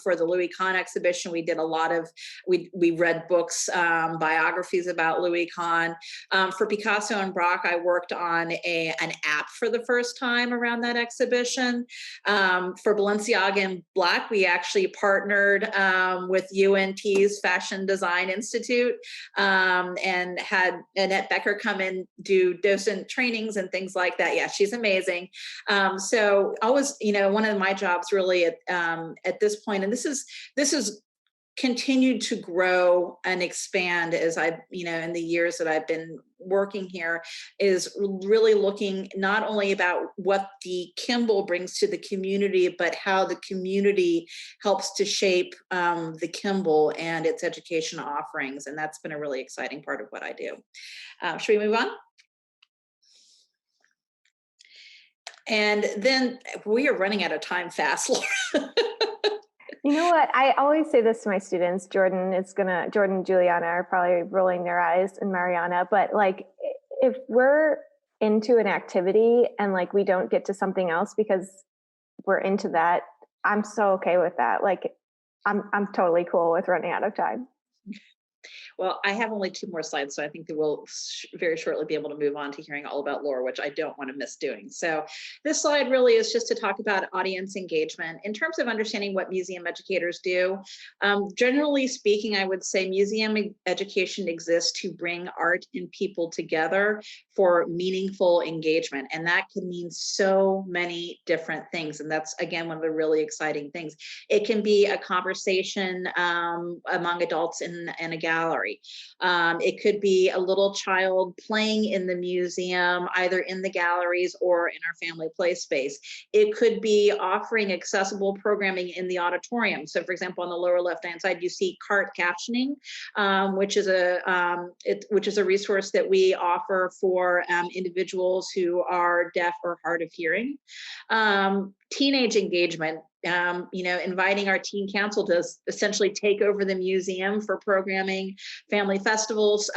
For the Louis Kahn exhibition, we did a lot of, we read books, biographies about Louis Kahn. For Picasso and Braque, I worked on an app for the first time around that exhibition. For Balenciaga and Black, we actually partnered with UNT's Fashion Design Institute and had Annette Becker come in, do docent trainings and things like that. Yeah, she's amazing. So always, you know, one of my jobs really at this point, and this is continued to grow and expand as you know, in the years that I've been working here, is really looking not only about what the Kimball brings to the community, but how the community helps to shape the Kimball and its education offerings. And that's been a really exciting part of what I do. Should we move on? And then we are running out of time fast, Laura. You know what? I always say this to my students. Jordan and Juliana are probably rolling their eyes, and Mariana, but like, if we're into an activity and like we don't get to something else because we're into that, I'm so okay with that. Like, I'm totally cool with running out of time. Well, I have only 2 more slides, so I think that we'll very shortly be able to move on to hearing all about Laura, which I don't want to miss doing. So this slide really is just to talk about audience engagement. In terms of understanding what museum educators do, generally speaking, I would say museum education exists to bring art and people together for meaningful engagement. And that can mean so many different things. And that's, again, one of the really exciting things. It can be a conversation among adults in a gallery. It could be a little child playing in the museum, either in the galleries or in our family play space. It could be offering accessible programming in the auditorium. So for example, on the lower left-hand side, you see CART captioning, which is a resource that we offer for individuals who are deaf or hard of hearing. Teenage engagement, you know, inviting our teen council to essentially take over the museum for programming, family festivals,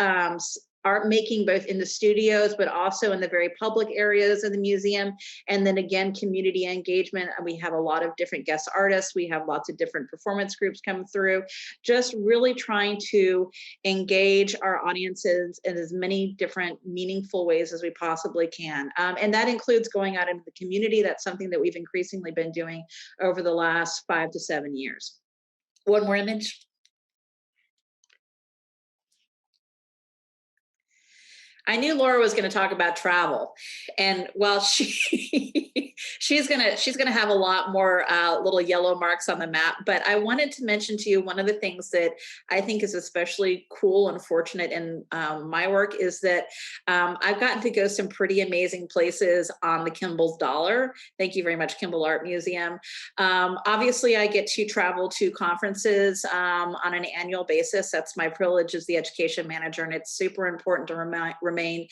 art making both in the studios, but also in the very public areas of the museum. And then again, community engagement. We have a lot of different guest artists. We have lots of different performance groups come through, just really trying to engage our audiences in as many different meaningful ways as we possibly can. And that includes going out into the community. That's something that we've increasingly been doing over the last 5 to 7 years. One more image. I knew Laura was going to talk about travel, and while she's gonna have a lot more little yellow marks on the map, but I wanted to mention to you one of the things that I think is especially cool and fortunate in my work is that I've gotten to go some pretty amazing places on the Kimball's dollar. Thank you very much, Kimball Art Museum. Obviously, I get to travel to conferences on an annual basis. That's my privilege as the education manager, and it's super important to remain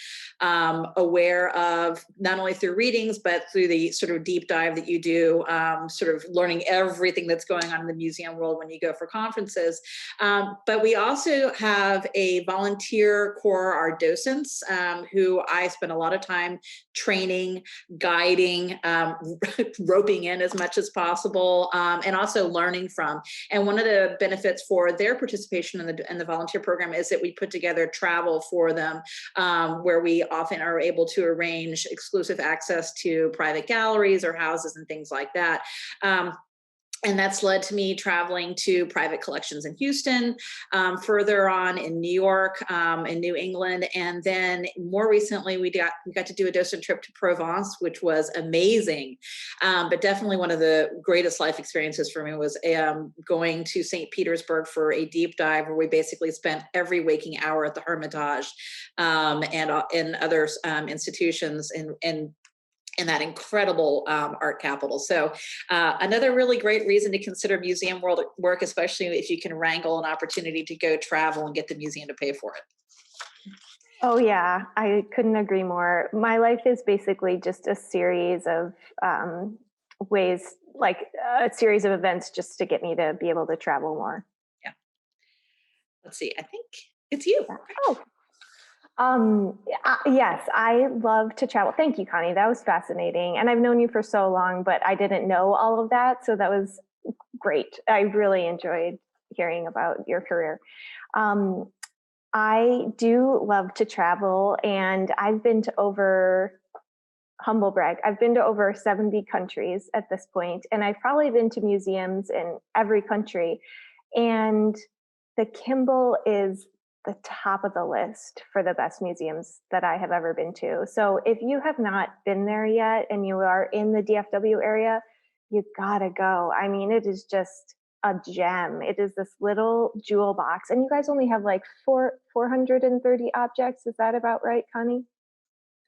aware of, not only through readings, but through the sort of deep dive that you do, sort of learning everything that's going on in the museum world when you go for conferences. But we also have a volunteer core, our docents, who I spend a lot of time training, guiding, roping in as much as possible, and also learning from. And one of the benefits for their participation in the volunteer program is that we put together travel for them, where we often are able to arrange exclusive access to private galleries stories or houses and things like that. And that's led to me traveling to private collections in Houston, further on in New York, in New England, and then more recently we got to do a docent trip to Provence, which was amazing. But definitely one of the greatest life experiences for me was going to St. Petersburg for a deep dive, where we basically spent every waking hour at the Hermitage and in other institutions in that incredible art capital. So another really great reason to consider museum work, especially if you can wrangle an opportunity to go travel and get the museum to pay for it. Oh yeah, I couldn't agree more. My life is basically just a series of ways, like a series of events just to get me to be able to travel more. Yeah. Let's see, I think it's you. Yes, I love to travel. Thank you, Connie. That was fascinating. And I've known you for so long, but I didn't know all of that. So that was great. I really enjoyed hearing about your career. I do love to travel, and I've been to humble brag, I've been to over 70 countries at this point, and I've probably been to museums in every country. And the Kimball is the top of the list for the best museums that I have ever been to. So if you have not been there yet and you are in the DFW area, you gotta go. I mean, it is just a gem. It is this little jewel box, and you guys only have like 430 objects. Is that about right, Connie?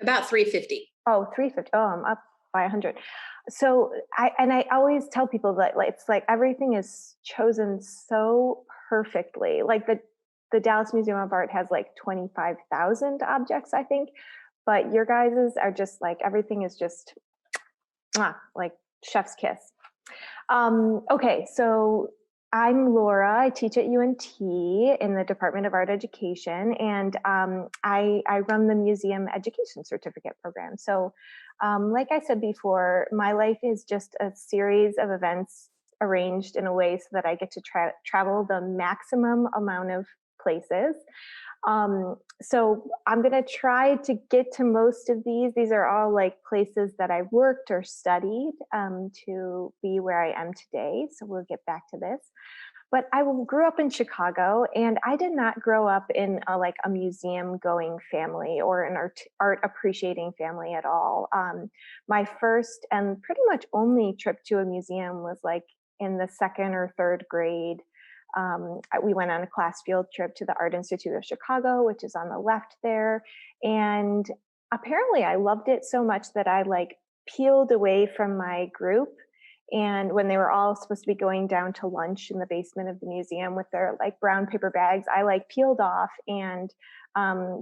About 350. Oh, 350. Oh, I'm up by 100. So I always tell people that it's like everything is chosen so perfectly. Like the Dallas Museum of Art has like 25,000 objects, I think, but your guys's are just like, everything is just like chef's kiss. Okay, so I'm Laura. I teach at UNT in the Department of Art Education, and I run the Museum Education Certificate Program. So like I said before, my life is just a series of events arranged in a way so that I get to travel the maximum amount of places. So I'm going to try to get to most of these. These are all like places that I worked or studied to be where I am today. So we'll get back to this. But I grew up in Chicago, and I did not grow up in a museum going family or an art appreciating family at all. My first and pretty much only trip to a museum was like in the second or third grade. We went on a class field trip to the Art Institute of Chicago, which is on the left there. And apparently I loved it so much that I like peeled away from my group. And when they were all supposed to be going down to lunch in the basement of the museum with their like brown paper bags, I like peeled off and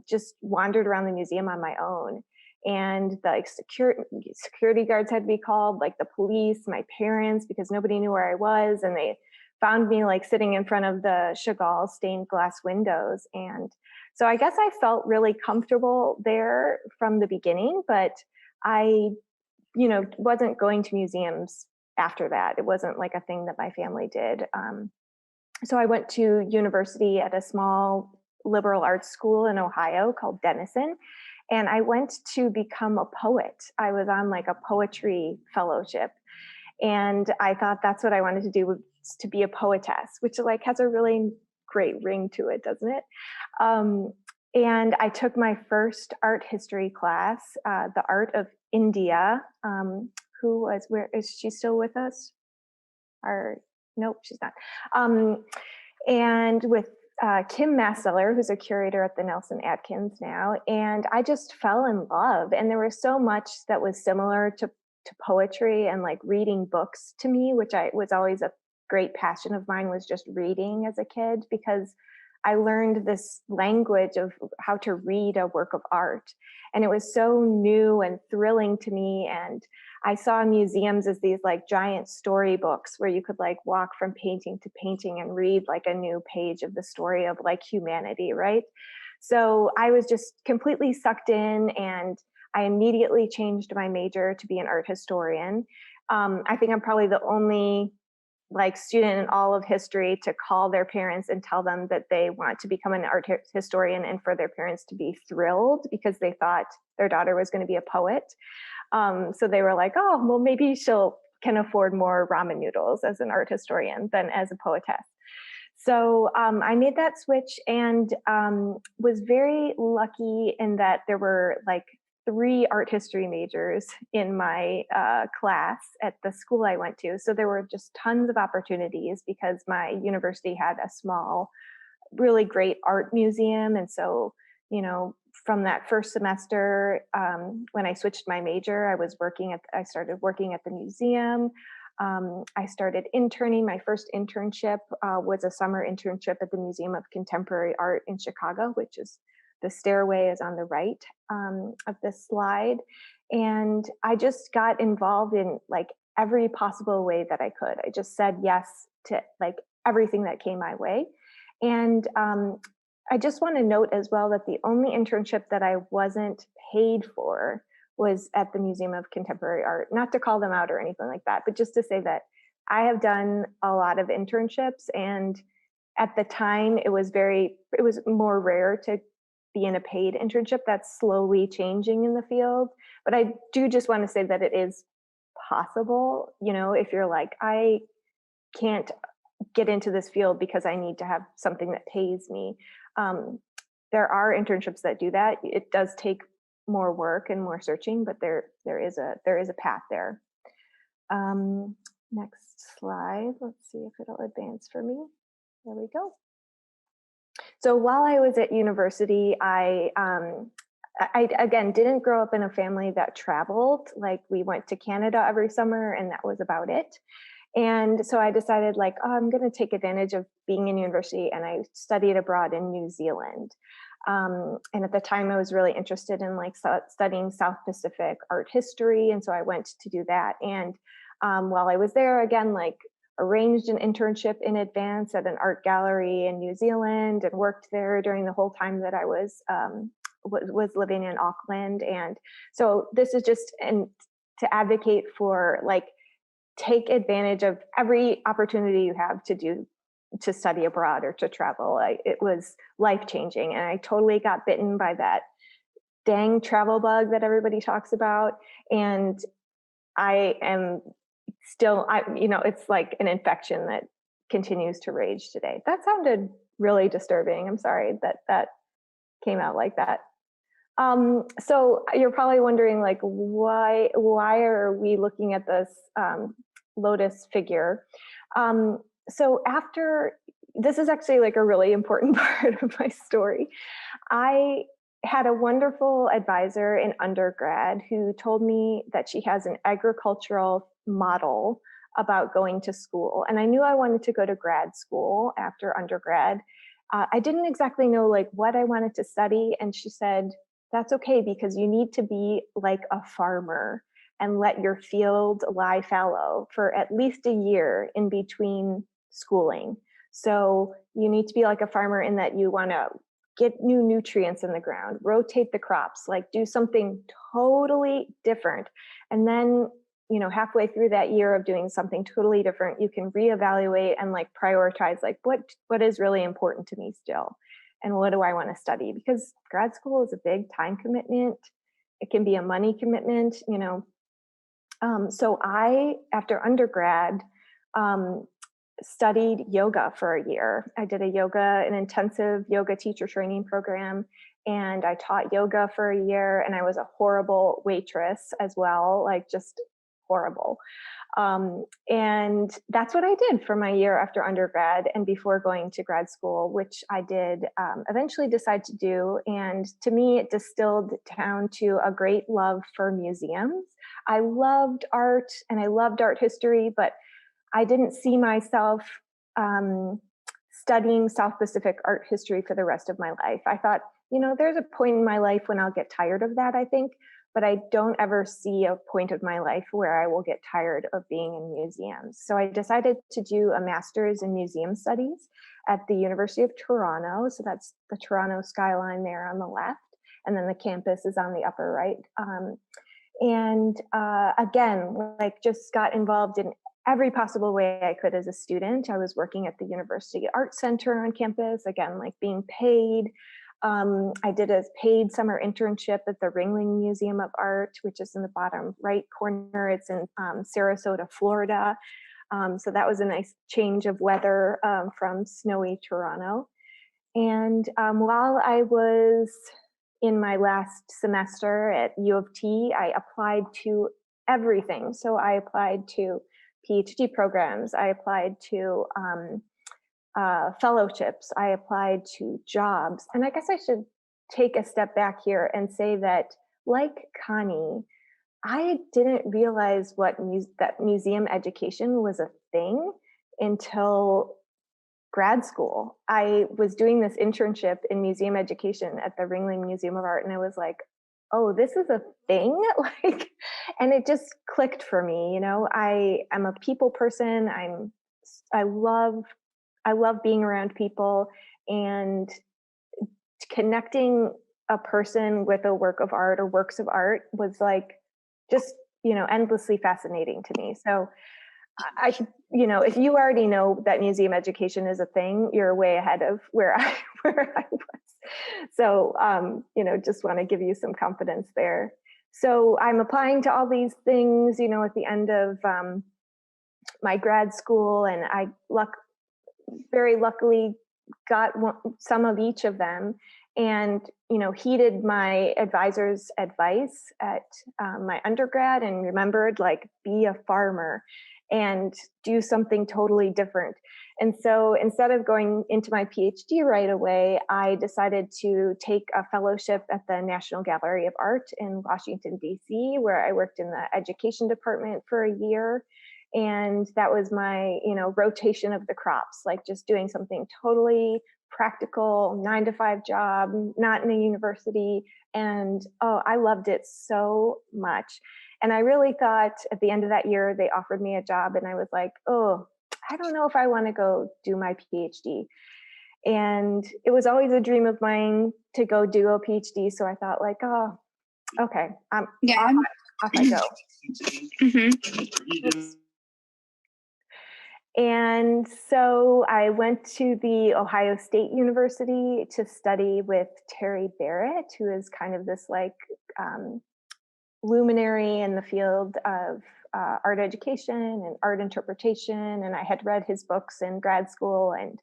just wandered around the museum on my own. And the security guards had to be called, like the police, my parents, because nobody knew where I was. And they found me like sitting in front of the Chagall stained glass windows. And so I guess I felt really comfortable there from the beginning, but I, wasn't going to museums after that. It wasn't like a thing that my family did. So I went to university at a small liberal arts school in Ohio called Denison. And I went to become a poet. I was on like a poetry fellowship. And I thought that's what I wanted to do, to be a poetess, which like has a really great ring to it, doesn't it? And I took my first art history class, the Art of India. Where is she still with us? Nope, she's not. And with Kim Masseller, who's a curator at the Nelson Atkins now. And I just fell in love. And there was so much that was similar to poetry and like reading books to me, which was always a great passion of mine, was just reading as a kid, because I learned this language of how to read a work of art. And it was so new and thrilling to me. And I saw museums as these like giant storybooks where you could like walk from painting to painting and read like a new page of the story of like humanity, right? So I was just completely sucked in, and I immediately changed my major to be an art historian. I think I'm probably the only like student in all of history to call their parents and tell them that they want to become an art historian, and for their parents to be thrilled because they thought their daughter was going to be a poet. So they were like, oh, well, maybe she'll can afford more ramen noodles as an art historian than as a poetess. So I made that switch and was very lucky in that there were like 3 art history majors in my class at the school I went to. So there were just tons of opportunities because my university had a small, really great art museum. And so, you know, from that first semester, when I switched my major, I started working at the museum. I started interning. My first internship was a summer internship at the Museum of Contemporary Art in Chicago, which is the stairway is on the right of this slide. And I just got involved in like every possible way that I could. I just said yes to like everything that came my way. And I just want to note as well that the only internship that I wasn't paid for was at the Museum of Contemporary Art, not to call them out or anything like that, but just to say that I have done a lot of internships, and at the time it was more rare to be in a paid internship. That's slowly changing in the field, but I do just want to say that it is possible, you know, if you're like, I can't get into this field because I need to have something that pays me. There are internships that do that. It does take more work and more searching, but there is a path there. Next slide. Let's see if it'll advance for me. There we go. So while I was at university, I again didn't grow up in a family that traveled. Like we went to Canada every summer, and that was about it. And so I decided like, oh, I'm going to take advantage of being in university, and I studied abroad in New Zealand. And at the time I was really interested in like studying South Pacific art history. And so I went to do that. And while I was there, again, like arranged an internship in advance at an art gallery in New Zealand and worked there during the whole time that I was living in Auckland. And so this is just to advocate for like, take advantage of every opportunity you have to study abroad or to travel. It was life-changing, and I totally got bitten by that dang travel bug that everybody talks about. And I am still, it's like an infection that continues to rage today. That sounded really disturbing. I'm sorry that came out like that. So you're probably wondering like, why are we looking at this lotus figure? So this is actually like a really important part of my story. I had a wonderful advisor in undergrad who told me that she has an agricultural model about going to school. And I knew I wanted to go to grad school after undergrad. I didn't exactly know like what I wanted to study. And she said, that's okay, because you need to be like a farmer and let your field lie fallow for at least a year in between schooling. So you need to be like a farmer in that you want to get new nutrients in the ground, rotate the crops, like do something totally different. And then, halfway through that year of doing something totally different, you can reevaluate and like prioritize like what is really important to me still, and what do I want to study? Because grad school is a big time commitment. It can be a money commitment, So I, after undergrad, studied yoga for a year. I did an intensive yoga teacher training program, and I taught yoga for a year, and I was a horrible waitress as well, like just horrible. And that's what I did for my year after undergrad and before going to grad school, which I did eventually decide to do. And to me, it distilled down to a great love for museums. I loved art and I loved art history, but I didn't see myself studying South Pacific art history for the rest of my life. I thought, there's a point in my life when I'll get tired of that, I think, but I don't ever see a point of my life where I will get tired of being in museums. So I decided to do a master's in museum studies at the University of Toronto. So that's the Toronto skyline there on the left, and then the campus is on the upper right. Again, like just got involved in every possible way I could as a student. I was working at the University Art Center on campus, again, like being paid. I did a paid summer internship at the Ringling Museum of Art, which is in the bottom right corner. It's in Sarasota, Florida. So that was a nice change of weather from snowy Toronto. And while I was in my last semester at U of T, I applied to everything. So I applied to PhD programs. I applied to fellowships. I applied to jobs. And I guess I should take a step back here and say that, like Connie, I didn't realize that museum education was a thing until grad school. I was doing this internship in museum education at the Ringling Museum of Art, and I was like, oh, this is a thing? Like, and it just clicked for me. You know, I am a people person. I love being around people, and connecting a person with a work of art or works of art was like just, you know, endlessly fascinating to me. So I should, you know, if you already know that museum education is a thing, you're way ahead of where I was. So, you know, just want to give you some confidence there. So I'm applying to all these things, you know, at the end of my grad school, and I very luckily got some of each of them, and, you know, heeded my advisor's advice at my undergrad and remembered, like, be a farmer and do something totally different. And so instead of going into my PhD right away, I decided to take a fellowship at the National Gallery of Art in Washington, D.C., where I worked in the education department for a year. And that was my, you know, rotation of the crops, like just doing something totally practical, 9-to-5 job, not in a university. And oh, I loved it so much. And I really thought at the end of that year, they offered me a job, and I was like, oh, I don't know if I want to go do my PhD. And it was always a dream of mine to go do a PhD. So I thought, like, oh, okay, off I go. Oops. And so I went to the Ohio State University to study with Terry Barrett, who is kind of this like luminary in the field of art education and art interpretation. And I had read his books in grad school, and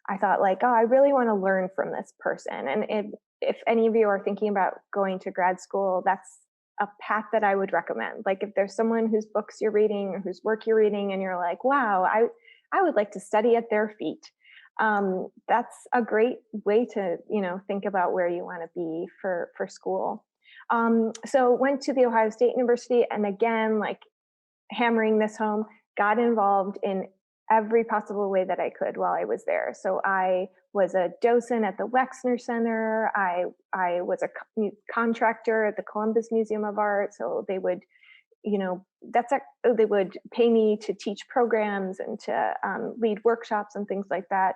I thought, like, oh, I really want to learn from this person. And if any of you are thinking about going to grad school, that's a path that I would recommend. Like, if there's someone whose books you're reading or whose work you're reading, and you're like, wow, I would like to study at their feet. That's a great way to, you know, think about where you want to be for school. So went to the Ohio State University, and again, like, hammering this home, got involved in every possible way that I could while I was there. So I was a docent at the Wexner Center. I was a contractor at the Columbus Museum of Art. So they would, you know, they would pay me to teach programs and to lead workshops and things like that.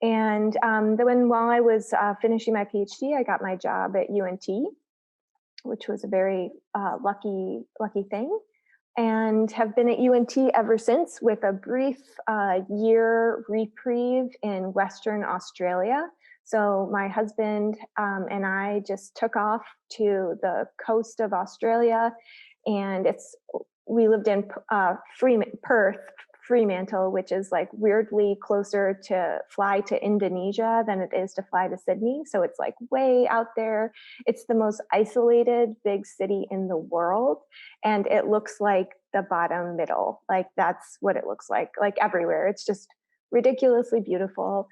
And then while I was finishing my PhD, I got my job at UNT, which was a very lucky thing, and have been at UNT ever since, with a brief year reprieve in Western Australia. So my husband and I just took off to the coast of Australia, and we lived in Perth, Fremantle, which is like weirdly closer to fly to Indonesia than it is to fly to Sydney. So it's like way out there. It's the most isolated big city in the world. And it looks like the bottom middle. Like, that's what it looks like everywhere. It's just ridiculously beautiful.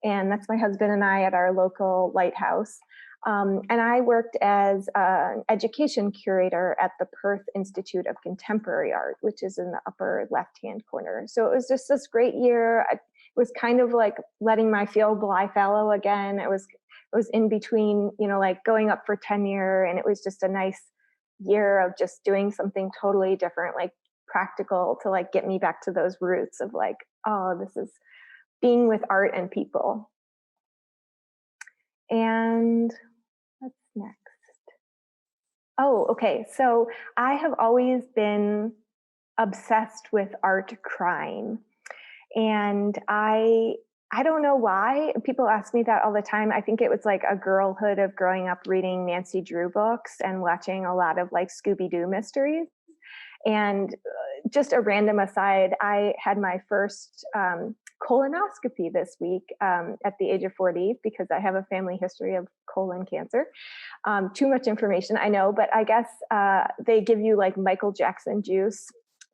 And that's my husband and I at our local lighthouse. And I worked as an education curator at the Perth Institute of Contemporary Art, which is in the upper left-hand corner. So it was just this great year. It was kind of like letting my field lie fallow again. It was in between, you know, like going up for tenure, and it was just a nice year of just doing something totally different, like practical, to like get me back to those roots of like, oh, this is being with art and people. And what's next? Oh, okay. So I have always been obsessed with art crime. And I I don't know why. People ask me that all the time. I think it was like a girlhood of growing up reading Nancy Drew books and watching a lot of like Scooby-Doo mysteries. And just a random aside, I had my first colonoscopy this week at the age of 40 because I have a family history of colon cancer. Too much information, I know, but I guess they give you like Michael Jackson juice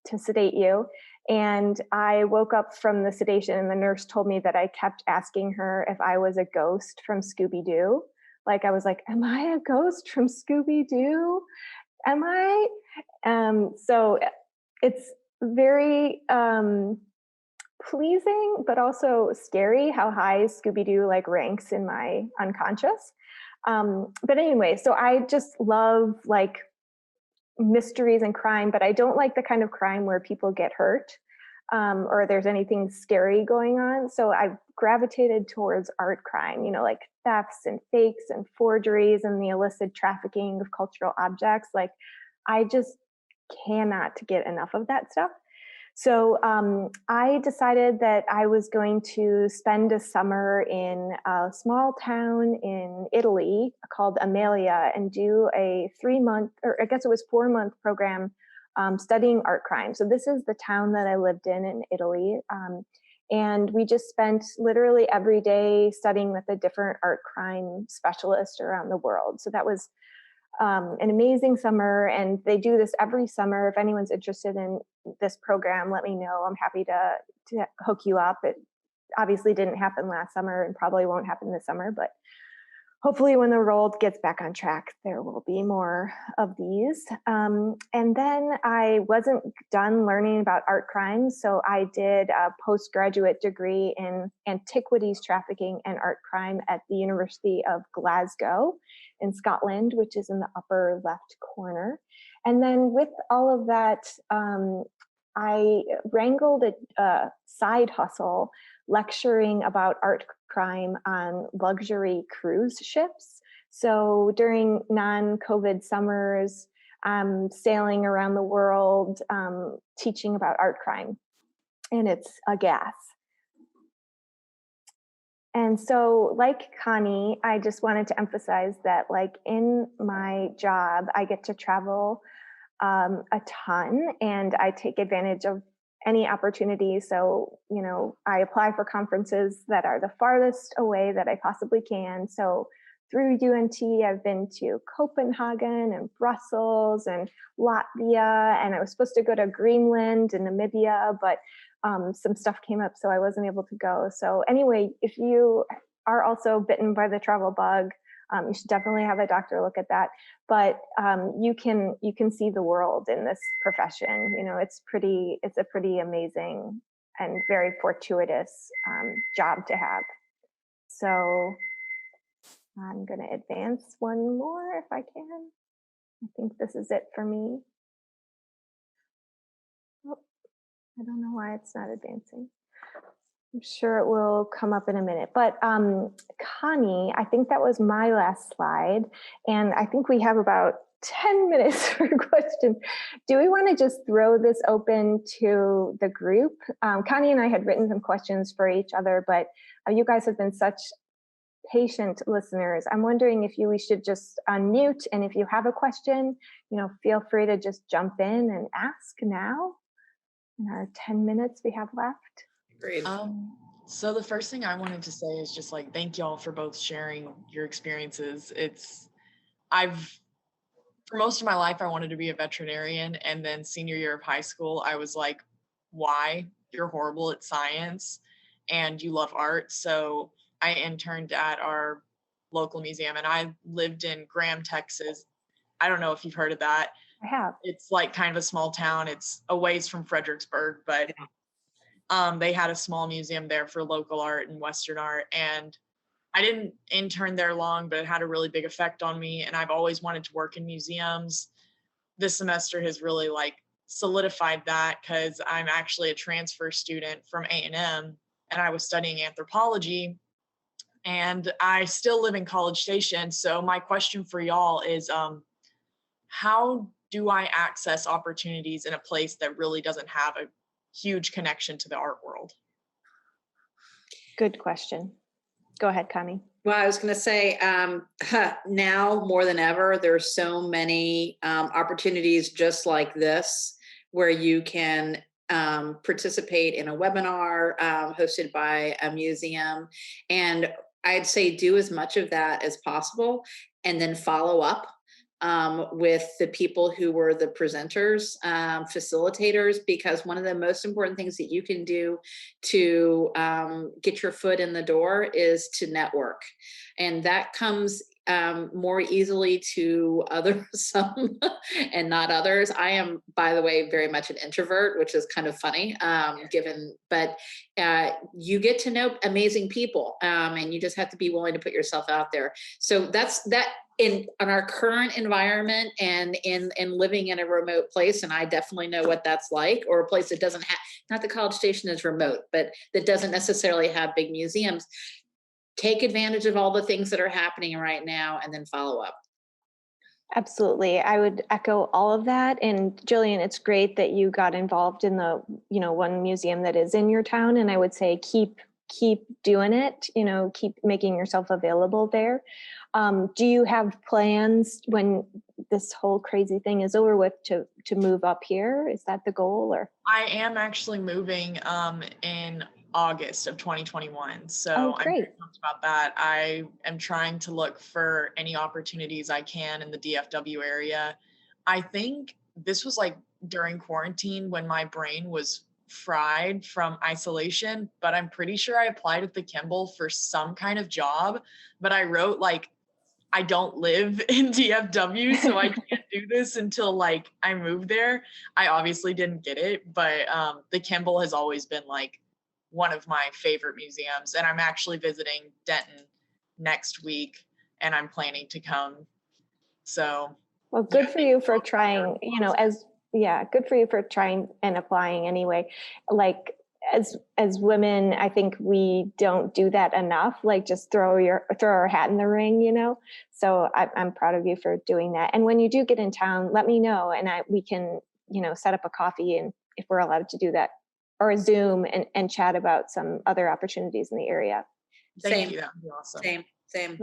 to sedate you. And I woke up from the sedation and the nurse told me that I kept asking her if I was a ghost from Scooby-Doo. Like I was like, am I a ghost from Scooby-Doo? Am I? So it's very pleasing, but also scary how high Scooby-Doo like ranks in my unconscious. But anyway, so I just love like mysteries and crime, but I don't like the kind of crime where people get hurt or there's anything scary going on. So I've gravitated towards art crime, you know, like thefts and fakes and forgeries and the illicit trafficking of cultural objects. Like I just cannot get enough of that stuff. So I decided that I was going to spend a summer in a small town in Italy called Amelia and do a 3-month, or I guess it was 4-month program studying art crime. So this is the town that I lived in Italy. And we just spent literally every day studying with a different art crime specialist around the world. So that was an amazing summer, and they do this every summer. If anyone's interested in this program, let me know. I'm happy to hook you up. It obviously didn't happen last summer and probably won't happen this summer, but hopefully when the world gets back on track, there will be more of these. And then I wasn't done learning about art crimes, so I did a postgraduate degree in antiquities trafficking and art crime at the University of Glasgow in Scotland, which is in the upper left corner. And then with all of that, I wrangled a side hustle lecturing about art crime on luxury cruise ships. So during non-COVID summers, sailing around the world, teaching about art crime, and it's a gas. And so like Connie, I just wanted to emphasize that like in my job, I get to travel a ton and I take advantage of any opportunity. So, you know, I apply for conferences that are the farthest away that I possibly can. So through UNT, I've been to Copenhagen and Brussels and Latvia, and I was supposed to go to Greenland and Namibia, but some stuff came up, so I wasn't able to go. So anyway, if you are also bitten by the travel bug, you should definitely have a doctor look at that. But you can see the world in this profession. You know, it's a pretty amazing and very fortuitous job to have. So I'm going to advance one more if I can. I think this is it for me. Oh, I don't know why it's not advancing. I'm sure it will come up in a minute. But Connie, I think that was my last slide. And I think we have about 10 minutes for questions. Do we want to just throw this open to the group? Connie and I had written some questions for each other, but you guys have been such patient listeners. I'm wondering if we should just unmute, and if you have a question, you know, feel free to just jump in and ask now in our 10 minutes we have left. Agreed. So the first thing I wanted to say is just like, thank y'all for both sharing your experiences. For most of my life, I wanted to be a veterinarian. And then senior year of high school, I was like, why? You're horrible at science and you love art. So I interned at our local museum, and I lived in Graham, Texas. I don't know if you've heard of that. I have. It's like kind of a small town. It's a ways from Fredericksburg, but they had a small museum there for local art and Western art. And I didn't intern there long, but it had a really big effect on me. And I've always wanted to work in museums. This semester has really like solidified that, because I'm actually a transfer student from A&M, and I was studying anthropology, and I still live in College Station. So my question for y'all is, how do I access opportunities in a place that really doesn't have a huge connection to the art world? Good question. Go ahead, Connie. Well, I was going to say, now more than ever, there's so many opportunities just like this, where you can participate in a webinar hosted by a museum. And I'd say do as much of that as possible, and then follow up with the people who were the presenters, facilitators, because one of the most important things that you can do to get your foot in the door is to network. And that comes more easily to others, some and not others. I am, by the way, very much an introvert, which is kind of funny, but you get to know amazing people, and you just have to be willing to put yourself out there. So that's that. In our current environment and in living in a remote place, and I definitely know what that's like, or a place that doesn't have, not the College Station is remote, but that doesn't necessarily have big museums. Take advantage of all the things that are happening right now, and then follow up. Absolutely. I would echo all of that. And Jillian, it's great that you got involved in the, one museum that is in your town. And I would say keep doing it, keep making yourself available there. Do you have plans when this whole crazy thing is over with to move up here? Is that the goal? Or I am actually moving in August of 2021. So I'm very pumped about that. I am trying to look for any opportunities I can in the DFW area. I think this was like during quarantine when my brain was fried from isolation, but I'm pretty sure I applied at the Kimball for some kind of job, but I wrote like, I don't live in DFW, so I can't do this until like I move there. I obviously didn't get it, but the Kimball has always been like one of my favorite museums. And I'm actually visiting Denton next week, and I'm planning to come. So. Well, good for you for trying, good for you for trying and applying anyway. Like, as women, I think we don't do that enough, like just throw our hat in the ring, so I'm proud of you for doing that. And when you do get in town, let me know, and we can, set up a coffee, and if we're allowed to do that, or a Zoom, and chat about some other opportunities in the area. Thank you. That would be awesome. Same.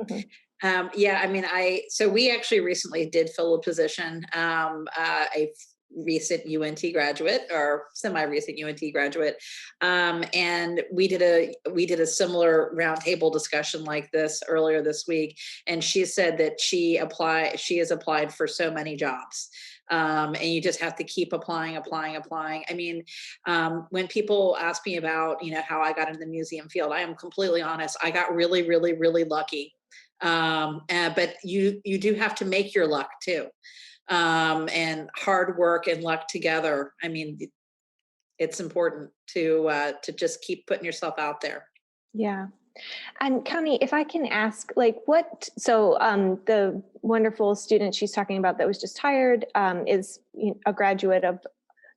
Mm-hmm. So we actually recently did fill a position, a recent UNT graduate, or semi-recent UNT graduate, and we did a similar roundtable discussion like this earlier this week, and she said that she has applied for so many jobs, and you just have to keep applying. I mean, when people ask me about how I got in the museum field, I am completely honest. I got really, really, really lucky, but you do have to make your luck too. And hard work and luck together. I mean, it's important to just keep putting yourself out there. Yeah. And Connie, if I can ask, the wonderful student she's talking about that was just hired is a graduate of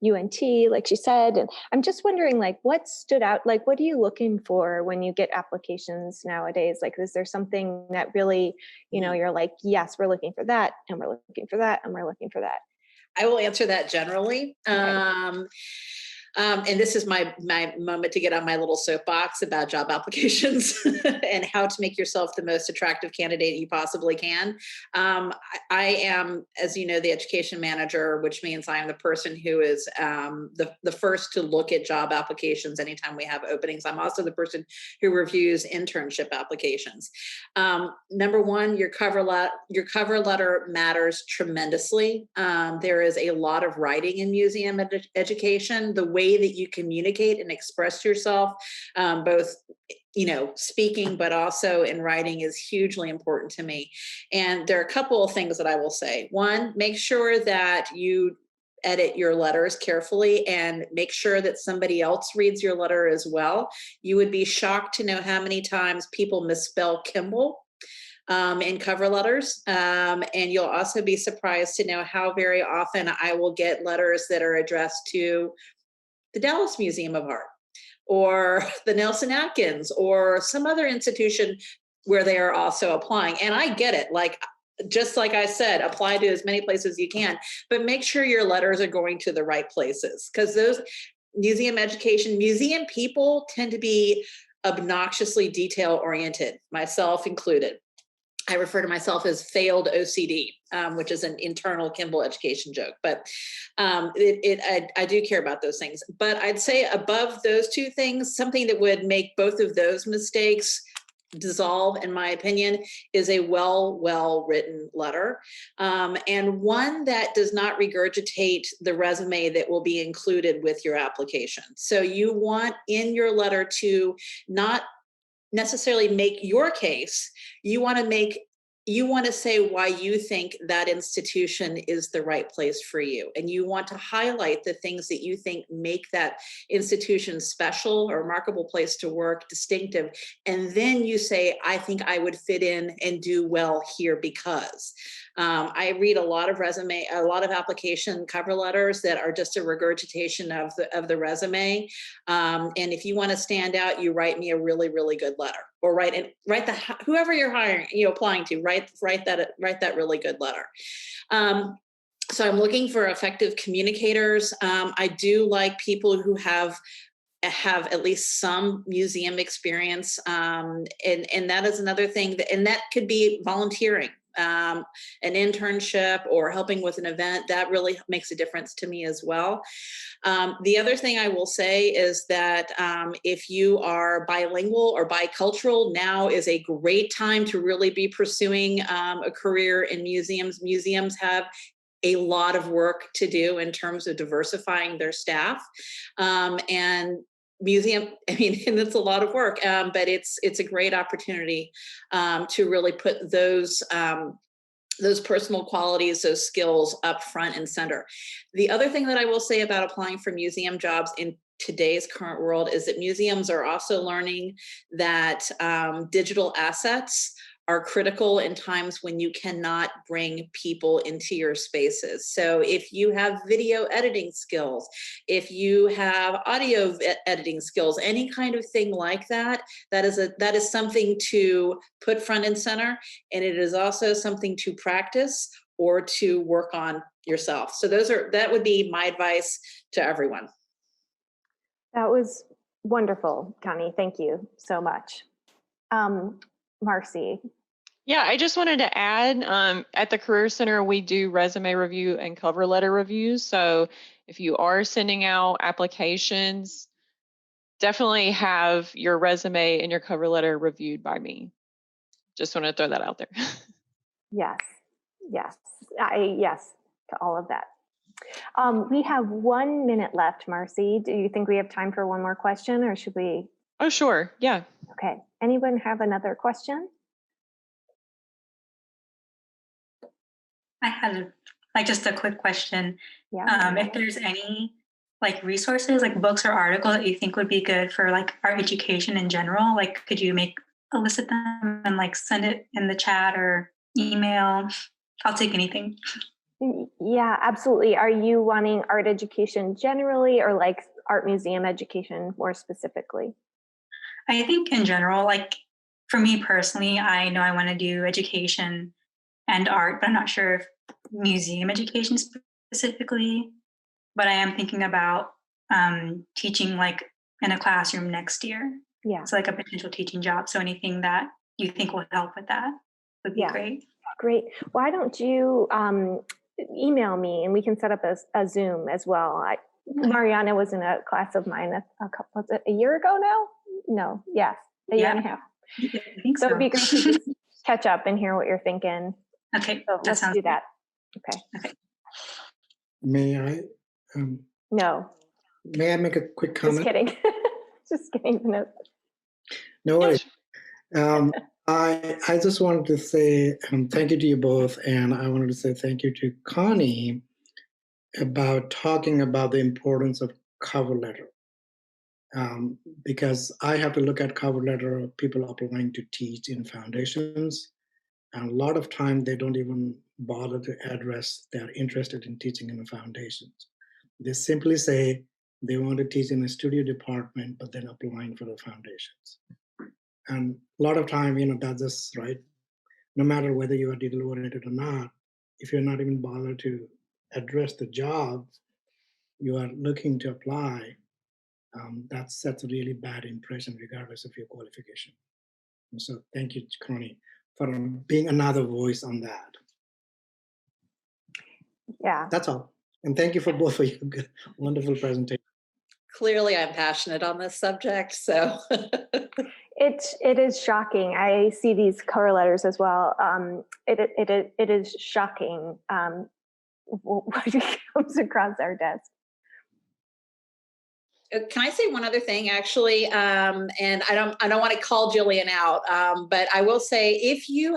UNT, like she said. And I'm just wondering, what stood out? What are you looking for when you get applications nowadays? Is there something that really, you're like, yes, we're looking for that, and we're looking for that, and we're looking for that? I will answer that generally. Okay. And this is my moment to get on my little soapbox about job applications and how to make yourself the most attractive candidate you possibly can. I am, as you know, the education manager, which means I am the person who is the first to look at job applications anytime we have openings. I'm also the person who reviews internship applications. Number one, your cover letter matters tremendously. There is a lot of writing in museum education. The way that you communicate and express yourself, both speaking, but also in writing, is hugely important to me. And there are a couple of things that I will say. One, make sure that you edit your letters carefully and make sure that somebody else reads your letter as well. You would be shocked to know how many times people misspell Kimball in cover letters. And you'll also be surprised to know how very often I will get letters that are addressed to the Dallas Museum of Art, or the Nelson Atkins, or some other institution where they are also applying. And I get it. Just like I said, apply to as many places as you can, but make sure your letters are going to the right places, because those museum people tend to be obnoxiously detail oriented, myself included. I refer to myself as failed OCD, which is an internal Kimball education joke, but I do care about those things. But I'd say above those two things, something that would make both of those mistakes dissolve, in my opinion, is a well written letter, and one that does not regurgitate the resume that will be included with your application. So you want in your letter to not necessarily make your case. You want to say why you think that institution is the right place for you. And you want to highlight the things that you think make that institution special, a remarkable place to work, distinctive. And then you say, I think I would fit in and do well here because. I read a lot of application cover letters that are just a regurgitation of the resume. And if you want to stand out, you write me a really, really good letter, or write whoever you're hiring, applying to, write that really good letter. So I'm looking for effective communicators. I do like people who have at least some museum experience. And that is another thing and that could be volunteering. An internship or helping with an event, that really makes a difference to me as well. The other thing I will say is that if you are bilingual or bicultural, now is a great time to really be pursuing a career in museums. Museums have a lot of work to do in terms of diversifying their staff. And it's a lot of work, but it's a great opportunity to really put those personal qualities, those skills up front and center. The other thing that I will say about applying for museum jobs in today's current world is that museums are also learning that digital assets are critical in times when you cannot bring people into your spaces. So if you have video editing skills, if you have audio editing skills, any kind of thing like that, that is something to put front and center. And it is also something to practice or to work on yourself. So that would be my advice to everyone. That was wonderful, Connie. Thank you so much. Marcy. Yeah, I just wanted to add, at the Career Center, we do resume review and cover letter reviews. So if you are sending out applications, definitely have your resume and your cover letter reviewed by me. Just want to throw that out there. Yes, yes, yes to all of that. We have 1 minute left, Marcy. Do you think we have time for one more question, or should we? Oh, sure. Yeah. Okay. Anyone have another question? I had just a quick question. Yeah. If there's any resources, like books or articles that you think would be good for art education in general, could you make a list of them and send it in the chat or email? I'll take anything. Yeah, absolutely. Are you wanting art education generally, or art museum education more specifically? I think in general, for me personally, I know I want to do education and art, but I'm not sure if museum education specifically, but I am thinking about teaching in a classroom next year. Yeah. So a potential teaching job. So anything that you think will help with that would be great. Great. Why don't you email me and we can set up a Zoom as well. Mariana was in a class of mine a year ago now? No, yes, a year and a half. I think so. It'd be great to just catch up and hear what you're thinking. Okay, so let's do that. Okay. May I? No. May I make a quick comment? Just kidding. Just kidding. No worries. I just wanted to say thank you to you both, and I wanted to say thank you to Connie about talking about the importance of cover letter. Because I have to look at cover letter of people applying to teach in foundations, and a lot of time they don't even bother to address they're interested in teaching in the foundations. They simply say they want to teach in a studio department, but then applying for the foundations. And a lot of time, that's just right. No matter whether you are digital oriented or not, if you're not even bothered to address the job you are looking to apply, that sets a really bad impression regardless of your qualification. And so thank you, Connie, for being another voice on that. Yeah. That's all. And thank you for both of your good, wonderful presentation. Clearly, I'm passionate on this subject, so. It is shocking. I see these cover letters as well. It is shocking what comes across our desk. Can I say one other thing, actually? And I don't want to call Jillian out, but I will say, if you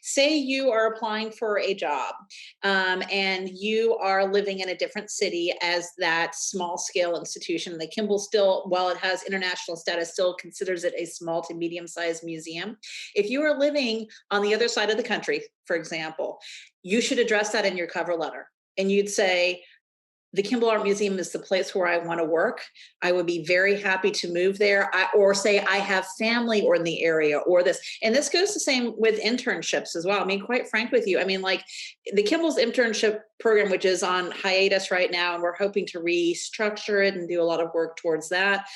say you are applying for a job, and you are living in a different city as that small scale institution, the Kimball still, while it has international status, still considers it a small to medium sized museum. If you are living on the other side of the country, for example, you should address that in your cover letter. And you'd say, the Kimball Art Museum is the place where I want to work. I would be very happy to move there, or say I have family or in the area or this. And this goes the same with internships as well. I mean, quite frank with you, I mean, like the Kimball's internship program, which is on hiatus right now, and we're hoping to restructure it and do a lot of work towards that.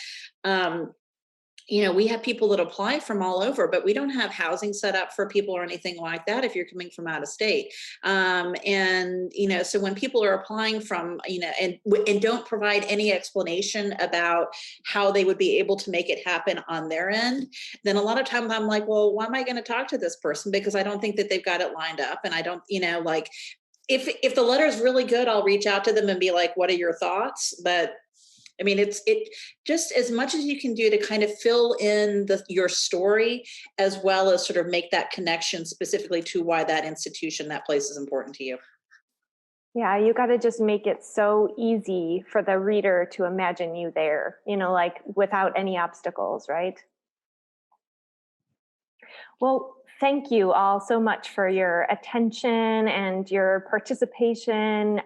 You know, we have people that apply from all over, but we don't have housing set up for people or anything like that if you're coming from out of state. And, you know, so when people are applying from, you know, and don't provide any explanation about how they would be able to make it happen on their end, then a lot of times I'm like, well, why am I going to talk to this person? Because I don't think that they've got it lined up. And I don't, you know, like if the letter is really good, I'll reach out to them and be like, what are your thoughts? But I mean, it just as much as you can do to kind of fill in your story, as well as sort of make that connection specifically to why that institution, that place is important to you. Yeah, you got to just make it so easy for the reader to imagine you there, you know, like without any obstacles, right? Well, thank you all so much for your attention and your participation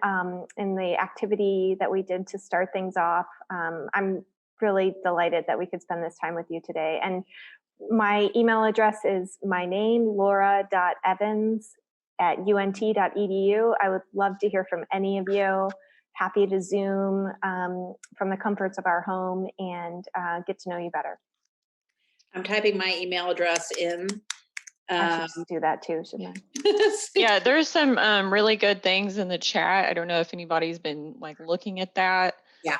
in the activity that we did to start things off. I'm really delighted that we could spend this time with you today. And my email address is my name, laura.evans@unt.edu. I would love to hear from any of you. Happy to Zoom from the comforts of our home and get to know you better. I'm typing my email address in. I should do that too, shouldn't I? Yeah, there's some really good things in the chat. I don't know if anybody's been like looking at that. Yeah.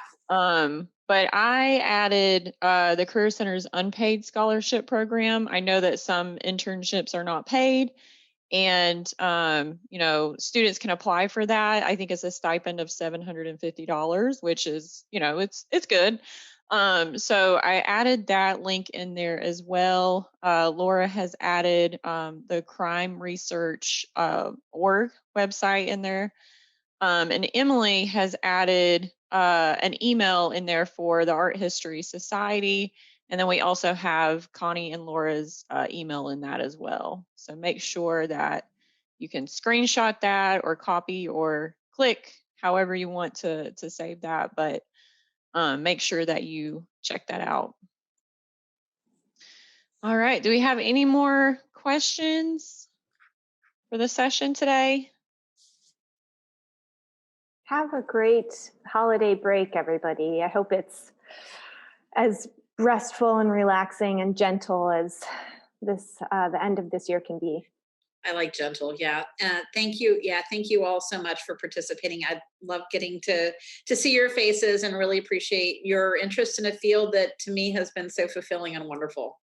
But I added the Career Center's unpaid scholarship program. I know that some internships are not paid, and you know, students can apply for that. I think it's a stipend of $750, which is, you know, it's good. So I added that link in there as well. Laura has added the crime research org website in there. And Emily has added an email in there for the Art History Society. And then we also have Connie and Laura's email in that as well. So make sure that you can screenshot that or copy or click however you want to save that. But make sure that you check that out. All right, do we have any more questions for the session today? Have a great holiday break, everybody. I hope it's as restful and relaxing and gentle as this the end of this year can be. I like gentle. Yeah. Thank you. Yeah. Thank you all so much for participating. I love getting to see your faces and really appreciate your interest in a field that to me has been so fulfilling and wonderful.